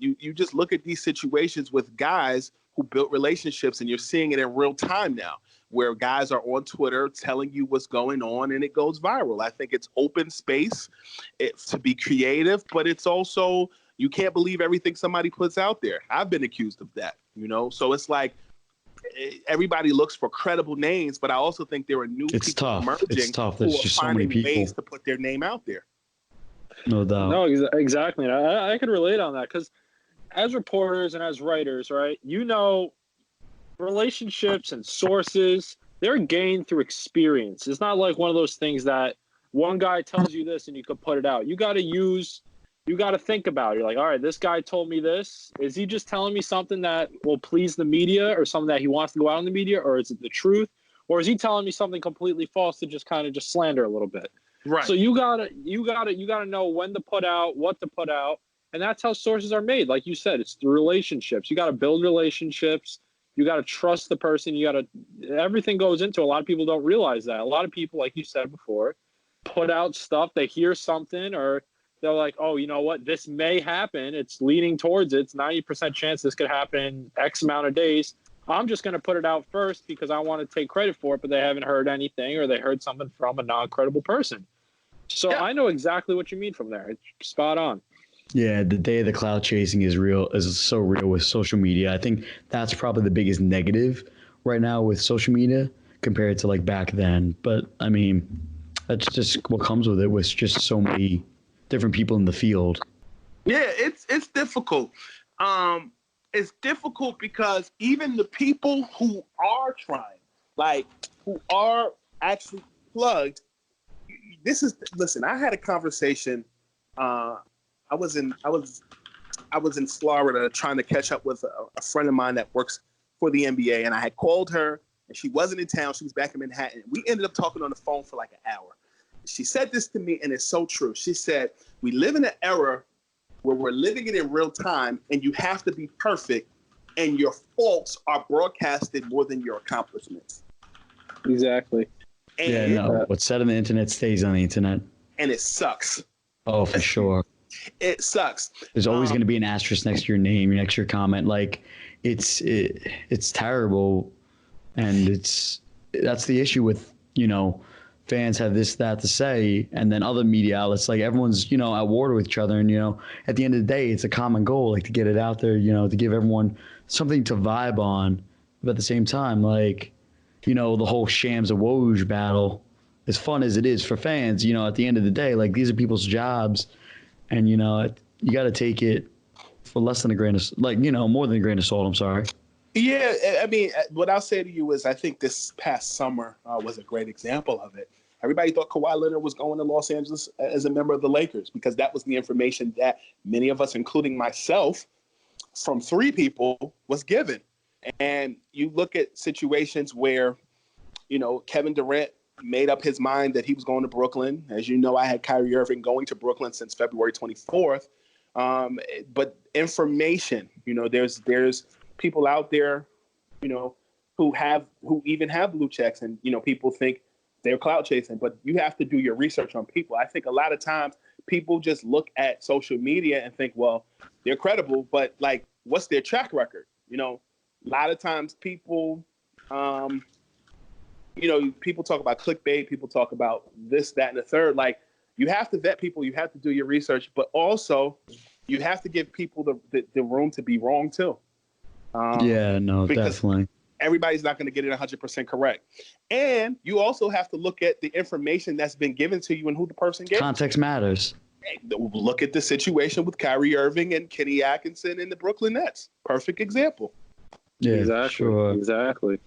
You just look at these situations with guys who built relationships, and you're seeing it in real time now, where guys are on Twitter telling you what's going on, and it goes viral. I think it's open space to be creative, but it's also, you can't believe everything somebody puts out there. I've been accused of that, So it's like everybody looks for credible names, but I also think there are new people emerging. It's tough. There's just so many people. Ways to put their name out there. No doubt. No, exactly. I can relate on that because as reporters and as writers, right, relationships and sources they're gained through experience. It's not like one of those things that one guy tells you this and you could put it out. You got to think about it. You're like, all right, this guy told me this. Is he just telling me something that will please the media or something that he wants to go out in the media, or is it the truth? Or is he telling me something completely false to just kind of just slander a little bit? Right. So you gotta know when to put out, what to put out, and that's how sources are made. Like you said, it's through relationships. You got to build relationships. You got to trust the person. Everything goes into it. A lot of people don't realize that. A lot of people, like you said before, put out stuff. They hear something, or they're like, oh, you know what? This may happen. It's leaning towards it. It's 90% chance this could happen X amount of days. I'm just going to put it out first because I want to take credit for it, but they haven't heard anything, or they heard something from a non-credible person. So yeah. I know exactly what you mean from there. It's spot on. Yeah, the day of the cloud chasing is so real with social media. I think that's probably the biggest negative right now with social media compared to like back then. But I mean, that's just what comes with it, with just so many different people in the field. Yeah, it's difficult. It's difficult because even the people who are trying, like who are actually plugged, listen, I had a conversation. I was in Florida trying to catch up with a friend of mine that works for the NBA, and I had called her, and she wasn't in town. She was back in Manhattan. We ended up talking on the phone for like an hour. She said this to me, and it's so true. She said, we live in an era where we're living it in real time, and you have to be perfect, and your faults are broadcasted more than your accomplishments. Exactly. And, what's said on the internet stays on the internet. And it sucks. Oh, for sure. It sucks. There's always going to be an asterisk next to your name, next to your comment. Like, it's terrible, and that's the issue with, fans have this, that to say, and then other media outlets, like everyone's, at war with each other. And, at the end of the day, it's a common goal, like to get it out there, to give everyone something to vibe on. But at the same time, like, the whole Shams and Woj battle, as fun as it is for fans, at the end of the day, like these are people's jobs, and, you got to take it for less than a grain of, more than a grain of salt. I'm sorry. Yeah, I mean, what I'll say to you is I think this past summer was a great example of it. Everybody thought Kawhi Leonard was going to Los Angeles as a member of the Lakers because that was the information that many of us, including myself, from 3 people, was given. And you look at situations where, Kevin Durant made up his mind that he was going to Brooklyn. As you know, I had Kyrie Irving going to Brooklyn since February 24th. But information, there's people out there, who even have blue checks, and people think they're clout chasing, but you have to do your research on people. I think a lot of times people just look at social media and think, well, they're credible, but like, what's their track record? A lot of times people, people talk about clickbait, people talk about this, that, and the third. Like, you have to vet people, you have to do your research, but also you have to give people the room to be wrong too. Definitely. Everybody's not going to get it 100% correct. And you also have to look at the information that's been given to you and who the person gave. Context matters. Look at the situation with Kyrie Irving and Kenny Atkinson and the Brooklyn Nets. Perfect example. Yeah, exactly. Sure. Exactly.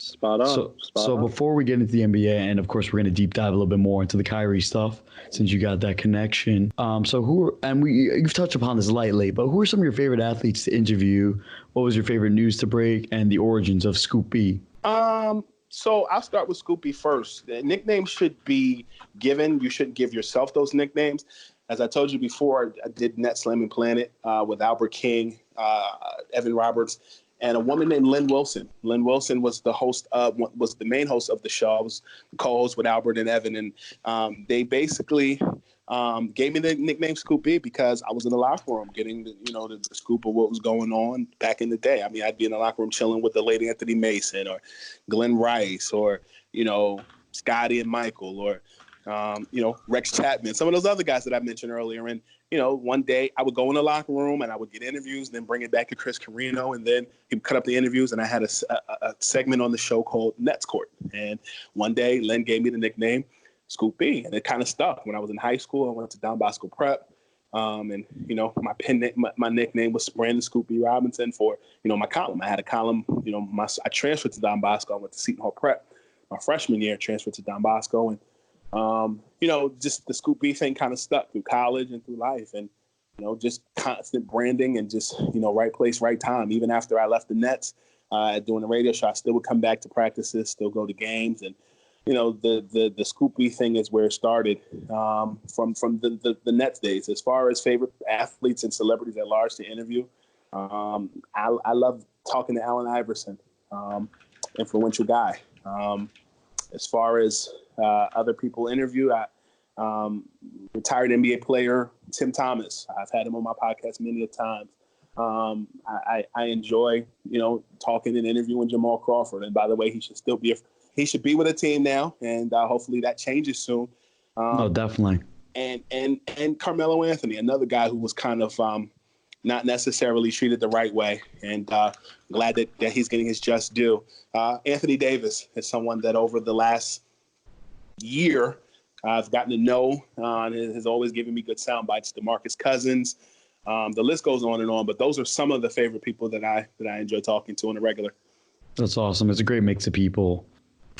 Spot on. So before we get into the NBA, and of course we're going to deep dive a little bit more into the Kyrie stuff, since you got that connection. You've touched upon this lightly, but who are some of your favorite athletes to interview? What was your favorite news to break, and the origins of Scoop B? So I'll start with Scoop B first. The nicknames should be given. You shouldn't give yourself those nicknames. As I told you before, I did Net Slamming Planet with Albert King, Evan Roberts, and a woman named Lynn Wilson. Lynn Wilson was the main host of the show. I was the co-host with Albert and Evan, and they basically gave me the nickname Scoop B because I was in the locker room getting the scoop of what was going on back in the day. I mean, I'd be in the locker room chilling with the late Anthony Mason or Glenn Rice or Scotty and Michael or Rex Chapman, some of those other guys that I mentioned earlier. And one day I would go in the locker room and I would get interviews, then bring it back to Chris Carino, and then he would cut up the interviews. And I had a segment on the show called Nets Court. And one day Len gave me the nickname Scoop B, and it kind of stuck. When I was in high school, I went to Don Bosco Prep, and my nickname was Brandon Scoop B Robinson for my column. I had a column. I transferred to Don Bosco. I went to Seton Hall Prep. my freshman year, transferred to Don Bosco. And, just the Scoop B thing kind of stuck through college and through life. And, just constant branding and just, right place, right time. Even after I left the Nets doing the radio show, I still would come back to practices, still go to games. And, the Scoop B thing is where it started from the Nets days. As far as favorite athletes and celebrities at large to interview, I love talking to Allen Iverson, influential guy. As far as other people interview, retired NBA player Tim Thomas. I've had him on my podcast many a times. I enjoy, talking and interviewing Jamal Crawford. And by the way, he should be with a team now, and hopefully that changes soon. Oh, definitely. And Carmelo Anthony, another guy who was kind of not necessarily treated the right way, and glad that he's getting his just due. Anthony Davis is someone that over the last year I've gotten to know and has always given me good sound bites. DeMarcus Cousins, the list goes on and on, but those are some of the favorite people that I enjoy talking to on a regular. That's awesome. It's a great mix of people.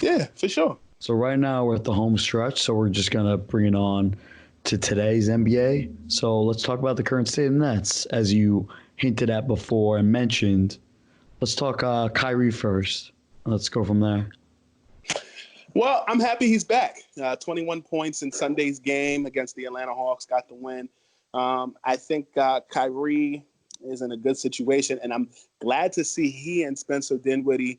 Yeah, for sure. So right now we're at the home stretch, so we're just going to bring it on to today's NBA. So let's talk about the current state of the Nets. As you hinted at before and mentioned, let's talk Kyrie first. Let's go from there. Well, I'm happy he's back. 21 points in Sunday's game against the Atlanta Hawks, got the win. I think Kyrie is in a good situation, and I'm glad to see he and Spencer Dinwiddie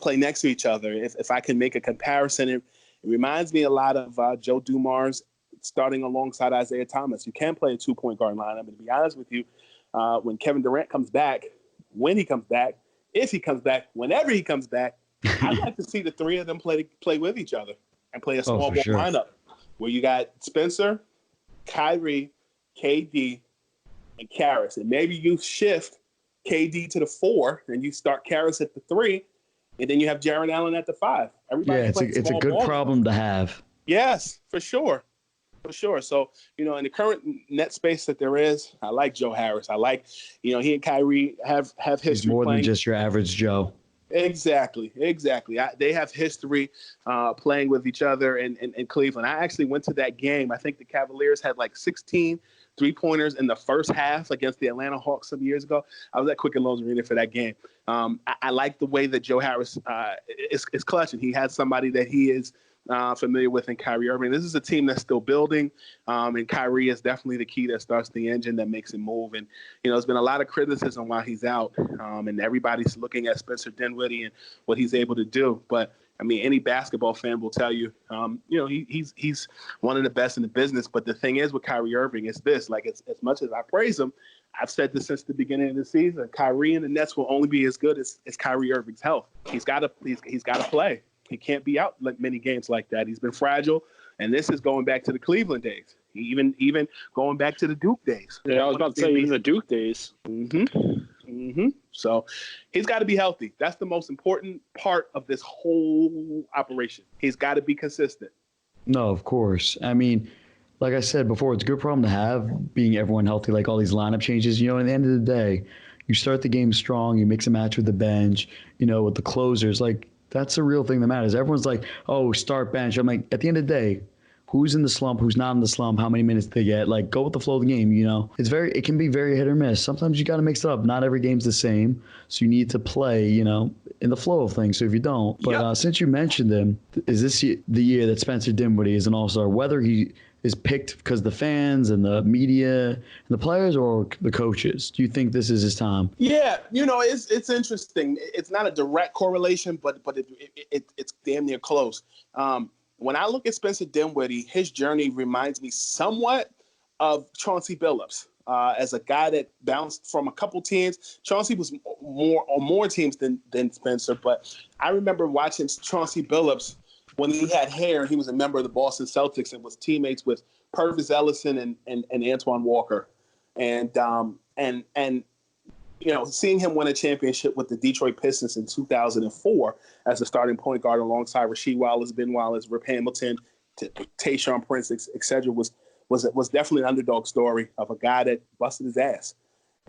play next to each other. If I can make a comparison, it reminds me a lot of Joe Dumars starting alongside Isaiah Thomas. You can play a two-point guard lineup, and to be honest with you, when Kevin Durant comes back, when he comes back, if he comes back, whenever he comes back, I'd like to see the three of them play with each other and play a small ball lineup where you got Spencer, Kyrie, KD, and Karras. And maybe you shift KD to the 4 and you start Karras at the 3, and then you have Jarrett Allen at the 5. It's a good problem to have. Yes, for sure. For sure. So, in the current net space that there is, I like Joe Harris. I like, he and Kyrie have history. He's more than just your average Joe. Exactly. They have history playing with each other in Cleveland. I actually went to that game. I think the Cavaliers had like 16 three-pointers in the first half against the Atlanta Hawks some years ago. I was at Quicken Loans Arena for that game. I like the way that Joe Harris is clutching. He has somebody that he is familiar with in Kyrie Irving. This is a team that's still building, and Kyrie is definitely the key that starts the engine that makes it move. And, there's been a lot of criticism while he's out, and everybody's looking at Spencer Dinwiddie and what he's able to do. But, any basketball fan will tell you, he's one of the best in the business. But the thing is with Kyrie Irving is this, like as much as I praise him, I've said this since the beginning of the season, Kyrie and the Nets will only be as good as Kyrie Irving's health. He's got to play. He can't be out like many games like that. He's been fragile, and this is going back to the Cleveland days, even going back to the Duke days. Yeah, I was about to say even the Duke days. So he's got to be healthy. That's the most important part of this whole operation. He's got to be consistent. No, of course. Like I said before, it's a good problem to have, being everyone healthy, like all these lineup changes. At the end of the day, you start the game strong, you mix and match with the bench, with the closers. Like, that's the real thing that matters. Everyone's like, oh, start bench. I'm like, at the end of the day, who's in the slump, who's not in the slump, how many minutes they get. Like, go with the flow of the game, It can be very hit or miss. Sometimes you got to mix it up. Not every game's the same. So you need to play, in the flow of things. So if you don't. But since you mentioned him, is this the year that Spencer Dinwiddie is an all-star? Whether he is picked because of the fans and the media and the players or the coaches? Do you think this is his time? Yeah, it's interesting. It's not a direct correlation, but it's damn near close. When I look at Spencer Dinwiddie, his journey reminds me somewhat of Chauncey Billups as a guy that bounced from a couple teams. Chauncey was more teams than Spencer, but I remember watching Chauncey Billups when he had hair. He was a member of the Boston Celtics and was teammates with Purvis Ellison and Antoine Walker. And seeing him win a championship with the Detroit Pistons in 2004 as a starting point guard alongside Rasheed Wallace, Ben Wallace, Rip Hamilton, Tayshaun Prince, etc., was definitely an underdog story of a guy that busted his ass.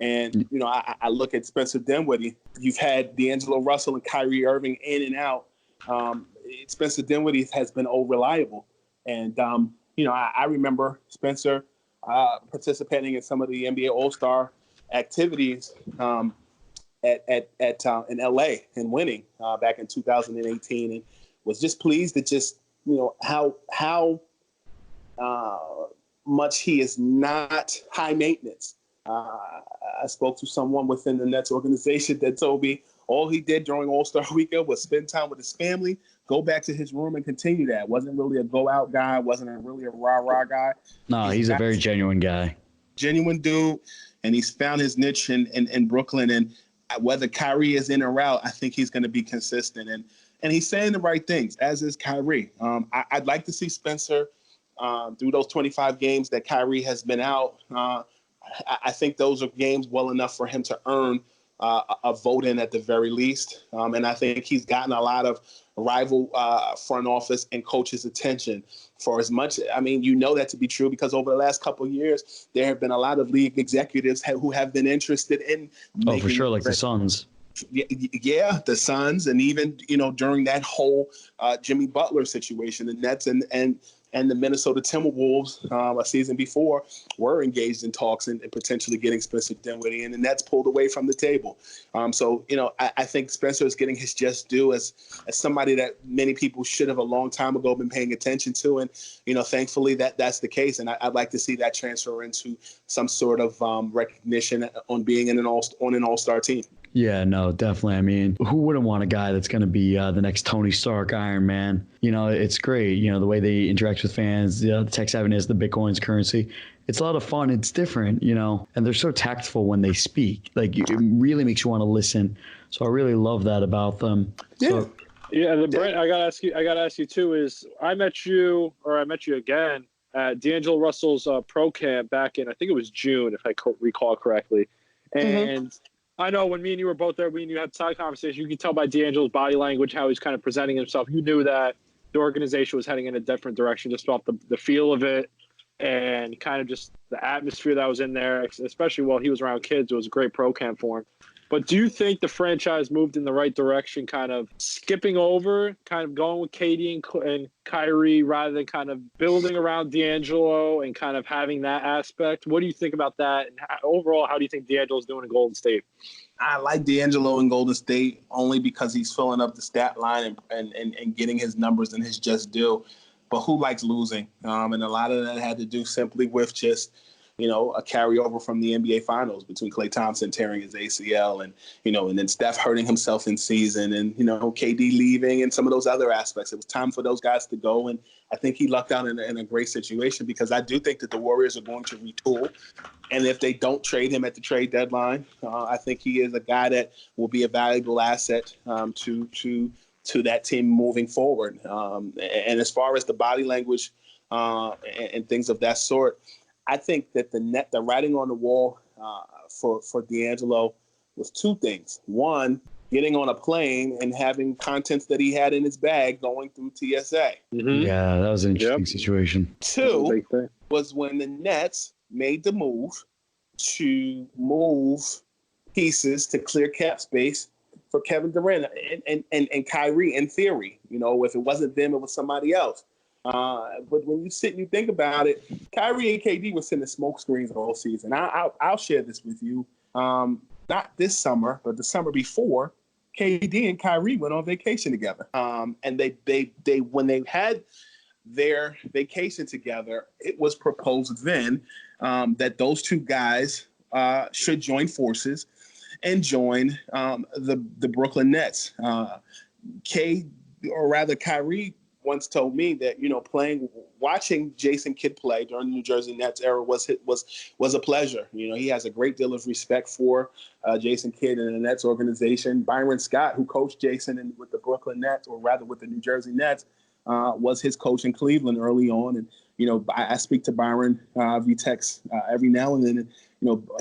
And, I look at Spencer Dinwiddie. You've had D'Angelo Russell and Kyrie Irving in and out. Spencer Dinwiddie has been reliable. And, I remember Spencer participating in some of the NBA All-Star activities in LA and winning back in 2018, and was just pleased at just, how much he is not high maintenance. I spoke to someone within the Nets organization that told me all he did during All-Star Weekend was spend time with his family, go back to his room and continue that. Wasn't really a go-out guy, wasn't really a rah-rah guy. No, he's a very genuine guy. Genuine dude, and he's found his niche in Brooklyn. And whether Kyrie is in or out, I think he's going to be consistent. And he's saying the right things, as is Kyrie. I'd like to see Spencer through those 25 games that Kyrie has been out. I think those are games well enough for him to earn a vote in at the very least. And I think he's gotten a lot of rival front office and coaches' attention for as much. I mean, that to be true because over the last couple of years, there have been a lot of league executives who have been interested in. Oh, for sure. Like the Suns. Yeah, the Suns. And even, during that whole Jimmy Butler situation, the Nets and the Minnesota Timberwolves a season before were engaged in talks and potentially getting Spencer Dinwiddie, and the Nets pulled away from the table. I think Spencer is getting his just due as somebody that many people should have a long time ago been paying attention to. And, thankfully that's the case. And I'd like to see that transfer into some sort of recognition on being on an all-star team. Yeah, no, definitely. I mean, who wouldn't want a guy that's going to be the next Tony Stark, Iron Man? It's great. The way they interact with fans, the tech savviness, the Bitcoin's currency. It's a lot of fun. It's different, and they're so tactful when they speak. Like, it really makes you want to listen. So I really love that about them. Yeah. So, yeah, and Brent, I gotta ask you too. Is I met you again at D'Angelo Russell's pro camp back in, I think it was June, if I recall correctly, and. Mm-hmm. I know when me and you were both there, me and you had a side conversation, you can tell by D'Angelo's body language how he's kind of presenting himself. You knew that the organization was heading in a different direction, just off the feel of it and kind of just the atmosphere that was in there, especially while he was around kids. It was a great pro camp for him. But do you think the franchise moved in the right direction, kind of skipping over, kind of going with KD and Kyrie rather than kind of building around D'Angelo and kind of having that aspect? What do you think about that? And overall, how do you think D'Angelo's doing in Golden State? I like D'Angelo in Golden State only because he's filling up the stat line and getting his numbers and his just due. But who likes losing? And a lot of that had to do simply with just a carryover from the NBA Finals between Klay Thompson tearing his ACL and then Steph hurting himself in season and, KD leaving and some of those other aspects. It was time for those guys to go. And I think he lucked out in a great situation because I do think that the Warriors are going to retool. And if they don't trade him at the trade deadline, I think he is a guy that will be a valuable asset to that team moving forward. And as far as the body language and things of that sort, I think that the writing on the wall for D'Angelo was two things. One, getting on a plane and having contents that he had in his bag going through TSA. Mm-hmm. Yeah, that was an interesting situation. Two was when the Nets made the move to move pieces to clear cap space for Kevin Durant and Kyrie in theory. If it wasn't them, it was somebody else. But when you sit and you think about it, Kyrie and KD were sending smoke screens all season. I'll share this with you. Not this summer, but the summer before, KD and Kyrie went on vacation together. And they when they had their vacation together, it was proposed then that those two guys should join forces and join the Brooklyn Nets. Kyrie once told me that watching Jason Kidd play during the New Jersey Nets era was a pleasure. He has a great deal of respect for Jason Kidd and the Nets organization. Byron Scott, who coached Jason with the Brooklyn Nets, or rather with the New Jersey Nets, was his coach in Cleveland early on. And I speak to Byron via text every now and then. And,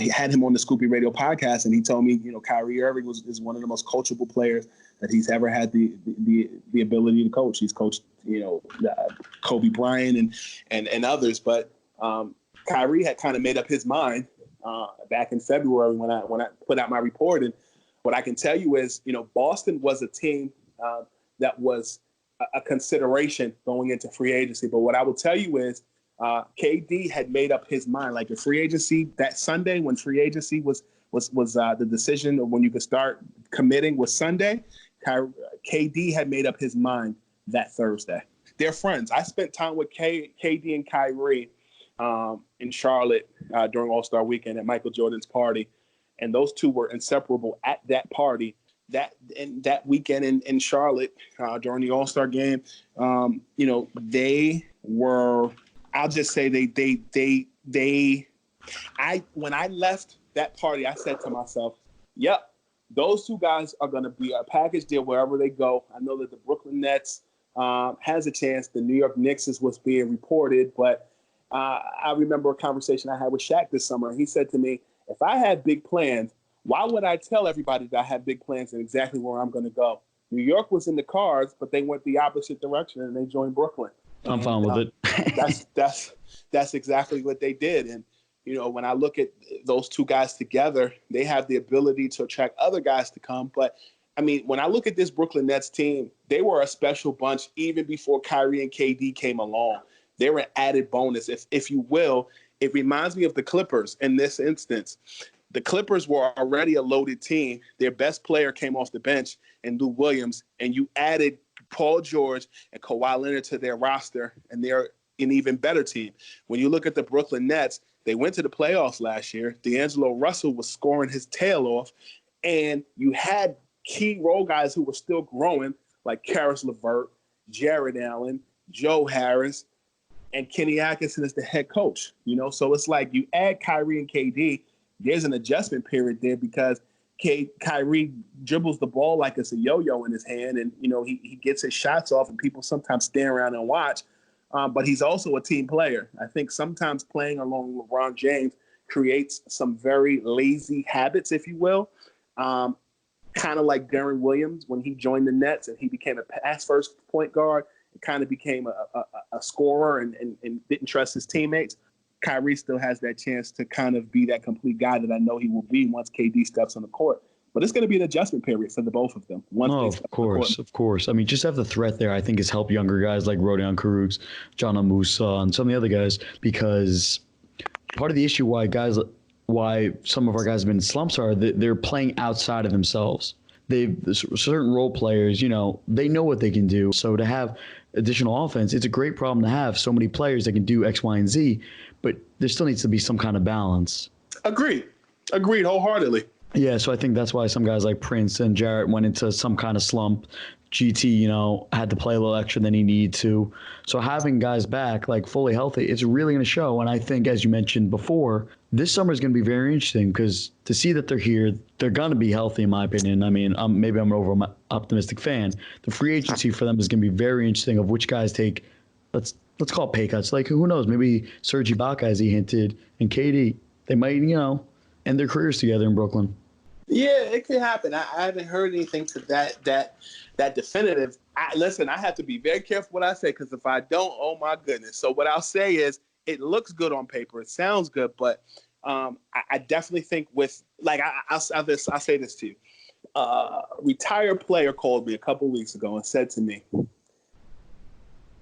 he had him on the Scoopy Radio podcast, and he told me Kyrie Irving is one of the most coachable players that he's ever had the ability to coach. He's coached Kobe Bryant and others, but Kyrie had kind of made up his mind back in February when I put out my report. And what I can tell you is Boston was a team that was a consideration going into free agency. But what I will tell you is KD had made up his mind. Like the free agency that Sunday, when free agency was the decision of when you could start committing was Sunday, KD had made up his mind that Thursday. They're friends. I spent time with KD and Kyrie in Charlotte during All-Star Weekend at Michael Jordan's party, and those two were inseparable at that party. That weekend in Charlotte during the All-Star game, they were. I'll just say when I left that party, I said to myself, "Yep, those two guys are going to be a package deal wherever they go." I know that the Brooklyn Nets has a chance. The New York Knicks is what's being reported, but I remember a conversation I had with Shaq this summer. He said to me, "If I had big plans, why would I tell everybody that I have big plans and exactly where I'm going to go?" New York was in the cards, but they went the opposite direction and they joined Brooklyn. I'm fine with it. That's exactly what they did. And, when I look at those two guys together, they have the ability to attract other guys to come. But, when I look at this Brooklyn Nets team, they were a special bunch even before Kyrie and KD came along. They were an added bonus, if you will. It reminds me of the Clippers in this instance. The Clippers were already a loaded team. Their best player came off the bench in Lou Williams, and you added Paul George and Kawhi Leonard to their roster, and they're an even better team. When you look at the Brooklyn Nets, they went to the playoffs last year. D'Angelo Russell was scoring his tail off, and you had key role guys who were still growing, like Karis LeVert, Jared Allen, Joe Harris, and Kenny Atkinson as the head coach. So it's like you add Kyrie and KD, there's an adjustment period there because Kyrie dribbles the ball like it's a yo-yo in his hand, and he gets his shots off, and people sometimes stand around and watch. But he's also a team player. I think sometimes playing along LeBron James creates some very lazy habits, if you will. Kind of like Darren Williams when he joined the Nets and he became a pass-first point guard. He kind of became a scorer and didn't trust his teammates. Kyrie still has that chance to kind of be that complete guy that I know he will be once KD steps on the court. But it's going to be an adjustment period for the both of them. Of course. Just have the threat there, I think, has helped younger guys like Rodion Kurucs, John Musa, and some of the other guys, because part of the issue why some of our guys have been in slumps are that they're playing outside of themselves. Certain role players, they know what they can do. So to have additional offense, it's a great problem to have so many players that can do X, Y, and Z, but there still needs to be some kind of balance. Agreed wholeheartedly. Yeah, so I think that's why some guys like Prince and Jarrett went into some kind of slump. GT, had to play a little extra than he needed to. So having guys back, like fully healthy, it's really going to show. And I think, as you mentioned before, this summer is going to be very interesting because to see that they're here, they're going to be healthy, in my opinion. Maybe I'm an over-optimistic fan. The free agency for them is going to be very interesting of which guys take, let's call it pay cuts. Like, who knows? Maybe Serge Ibaka, as he hinted, and KD, they might, end their careers together in Brooklyn. Yeah, it could happen. I haven't heard anything to that definitive. I have to be very careful what I say because if I don't, oh my goodness. So what I'll say is it looks good on paper. It sounds good, but I definitely think with I'll say this to you. Retired player called me a couple weeks ago and said to me,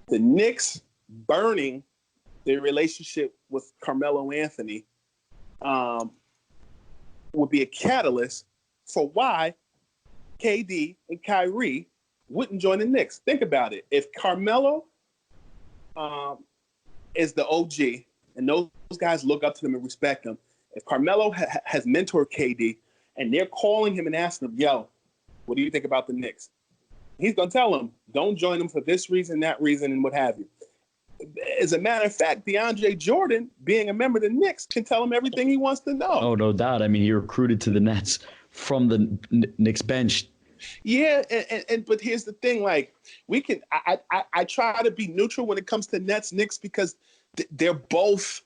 the Knicks burning their relationship with Carmelo Anthony would be a catalyst for why KD and Kyrie wouldn't join the Knicks. Think about it. If Carmelo is the OG and those guys look up to him and respect him, if Carmelo has mentored KD and they're calling him and asking him, yo, what do you think about the Knicks? He's going to tell them, don't join them for this reason, that reason, and what have you. As a matter of fact, DeAndre Jordan, being a member of the Knicks, can tell him everything he wants to know. Oh, no doubt. He recruited to the Nets from the Knicks bench. Yeah, and but here's the thing: I try to be neutral when it comes to Knicks because they're both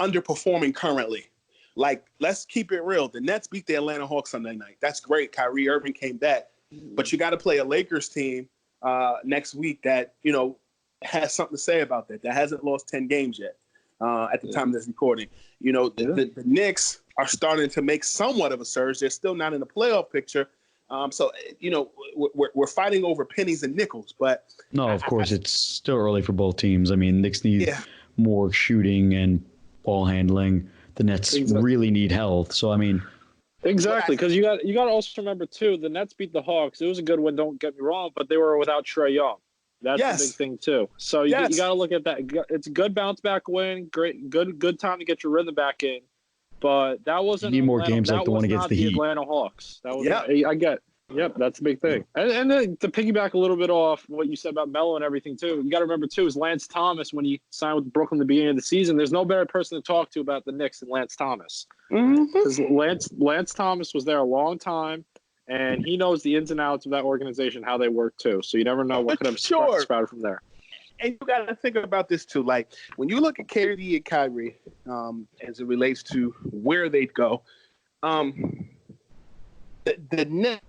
underperforming currently. Let's keep it real. The Nets beat the Atlanta Hawks Sunday night. That's great. Kyrie Irving came back, but you got to play a Lakers team next week that has something to say about that hasn't lost 10 games yet at the time of this recording. The Knicks are starting to make somewhat of a surge. They're still not in the playoff picture, So, we're fighting over pennies and nickels, but no, of course, it's still early for both teams. I mean, Knicks need more shooting and ball handling. The Nets really need health. So, I mean, exactly, because you got to also remember too, the Nets beat the Hawks. It was a good win, don't get me wrong, but they were without Trae Young. That's the big thing too. So you got to look at that. It's a good bounce back win. Great, good time to get your rhythm back in. But that wasn't. You need more games like the one against the Heat. Atlanta Hawks. That was. I get. Yep, that's a big thing. And then to piggyback a little bit off what you said about Melo and everything too, you got to remember too is Lance Thomas when he signed with Brooklyn at the beginning of the season. There's no better person to talk to about the Knicks than Lance Thomas. Because Lance Thomas was there a long time, and he knows the ins and outs of that organization, how they work too. So you never know what could have sprouted from there. And you got to think about this too. Like when you look at KD and Kyrie, as it relates to where they'd go, the Nets.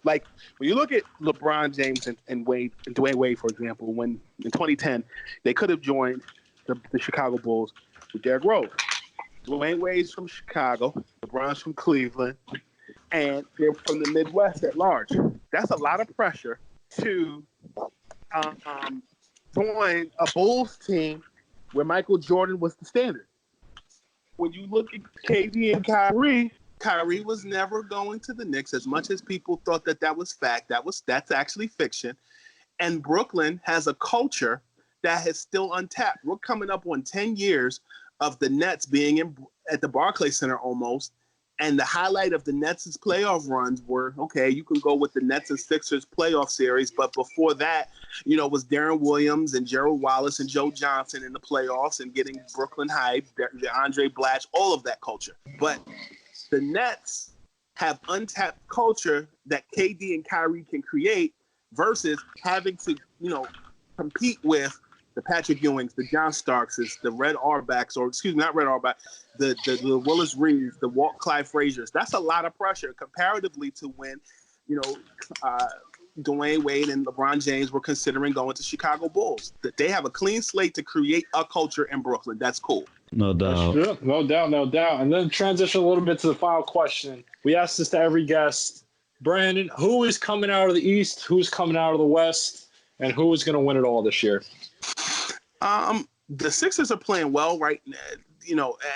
Like when you look at LeBron James and Dwayne Wade, for example, when in 2010 they could have joined the Chicago Bulls with Derrick Rose. Dwayne Wade's from Chicago, LeBron's from Cleveland, and they're from the Midwest at large. That's a lot of pressure to join a Bulls team where Michael Jordan was the standard. When you look at KD and Kyrie was never going to the Knicks as much as people thought that was fact. That's actually fiction. And Brooklyn has a culture that is still untapped. We're coming up on 10 years of the Nets being at the Barclays Center almost. And the highlight of the Nets' playoff runs were, okay, you can go with the Nets and Sixers playoff series. But before that, was Darren Williams and Gerald Wallace and Joe Johnson in the playoffs and getting Brooklyn hype, Andre Blatch, all of that culture. But the Nets have untapped culture that KD and Kyrie can create versus having to, compete with the Patrick Ewings, the John Starkses, the Red Auerbachs, or excuse me, not Red Auerbach, the Willis Reeves, the Walt Clyde Fraziers. That's a lot of pressure comparatively to when, Dwayne Wade and LeBron James were considering going to Chicago Bulls. That they have a clean slate to create a culture in Brooklyn. That's cool. No doubt. Sure. No doubt. And then transition a little bit to the final question. We ask this to every guest. Brandon, who is coming out of the East? Who's coming out of the West? And who is going to win it all this year? The Sixers are playing well right now,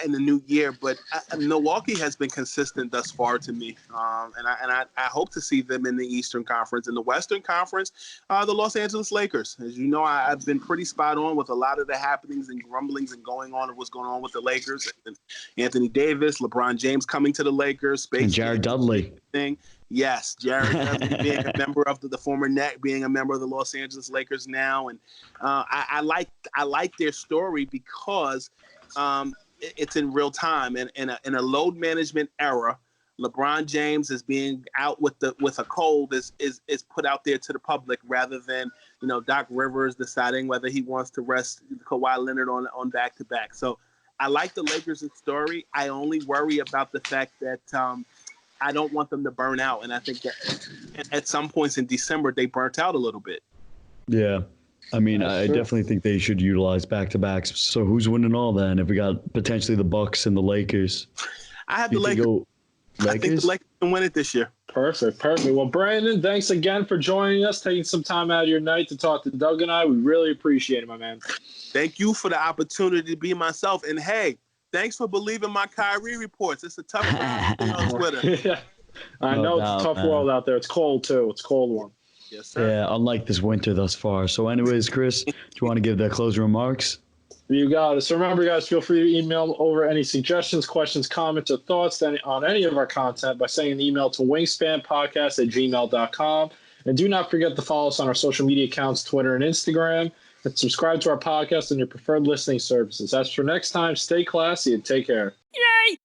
in the new year, but Milwaukee has been consistent thus far to me. And I hope to see them in the Eastern Conference. In the Western Conference, the Los Angeles Lakers. As you know, I've been pretty spot on with a lot of the happenings and grumblings and going on of what's going on with the Lakers. And Anthony Davis, LeBron James coming to the Lakers. And Jared Dudley. Yes, Jared Dudley being a member of the former Net, being a member of the Los Angeles Lakers now. And I like their story because it's in real time. And in a load management era, LeBron James is being out with a cold is put out there to the public rather than, Doc Rivers deciding whether he wants to rest Kawhi Leonard on back-to-back. So I like the Lakers' story. I only worry about the fact that I don't want them to burn out. And I think that at some points in December, they burnt out a little bit. Yeah. I mean, I definitely think they should utilize back-to-backs. So who's winning all then? If we got potentially the Bucks and the Lakers. I have the Lakers. I think the Lakers can win it this year. Perfect. Well, Brandon, thanks again for joining us, taking some time out of your night to talk to Doug and I. We really appreciate it, my man. Thank you for the opportunity to be myself. And, hey, thanks for believing my Kyrie reports. It's a tough one on Twitter. Yeah. I know it's a tough world out there. It's cold, too. It's a cold one. Yes, sir. Yeah, unlike this winter thus far. So anyways, Chris, do you want to give the closing remarks? You got it. So remember, guys, feel free to email over any suggestions, questions, comments, or thoughts on any of our content by sending an email to wingspanpodcast@gmail.com. And do not forget to follow us on our social media accounts, Twitter and Instagram, and subscribe to our podcast on your preferred listening services. As for next time, stay classy and take care. Yay!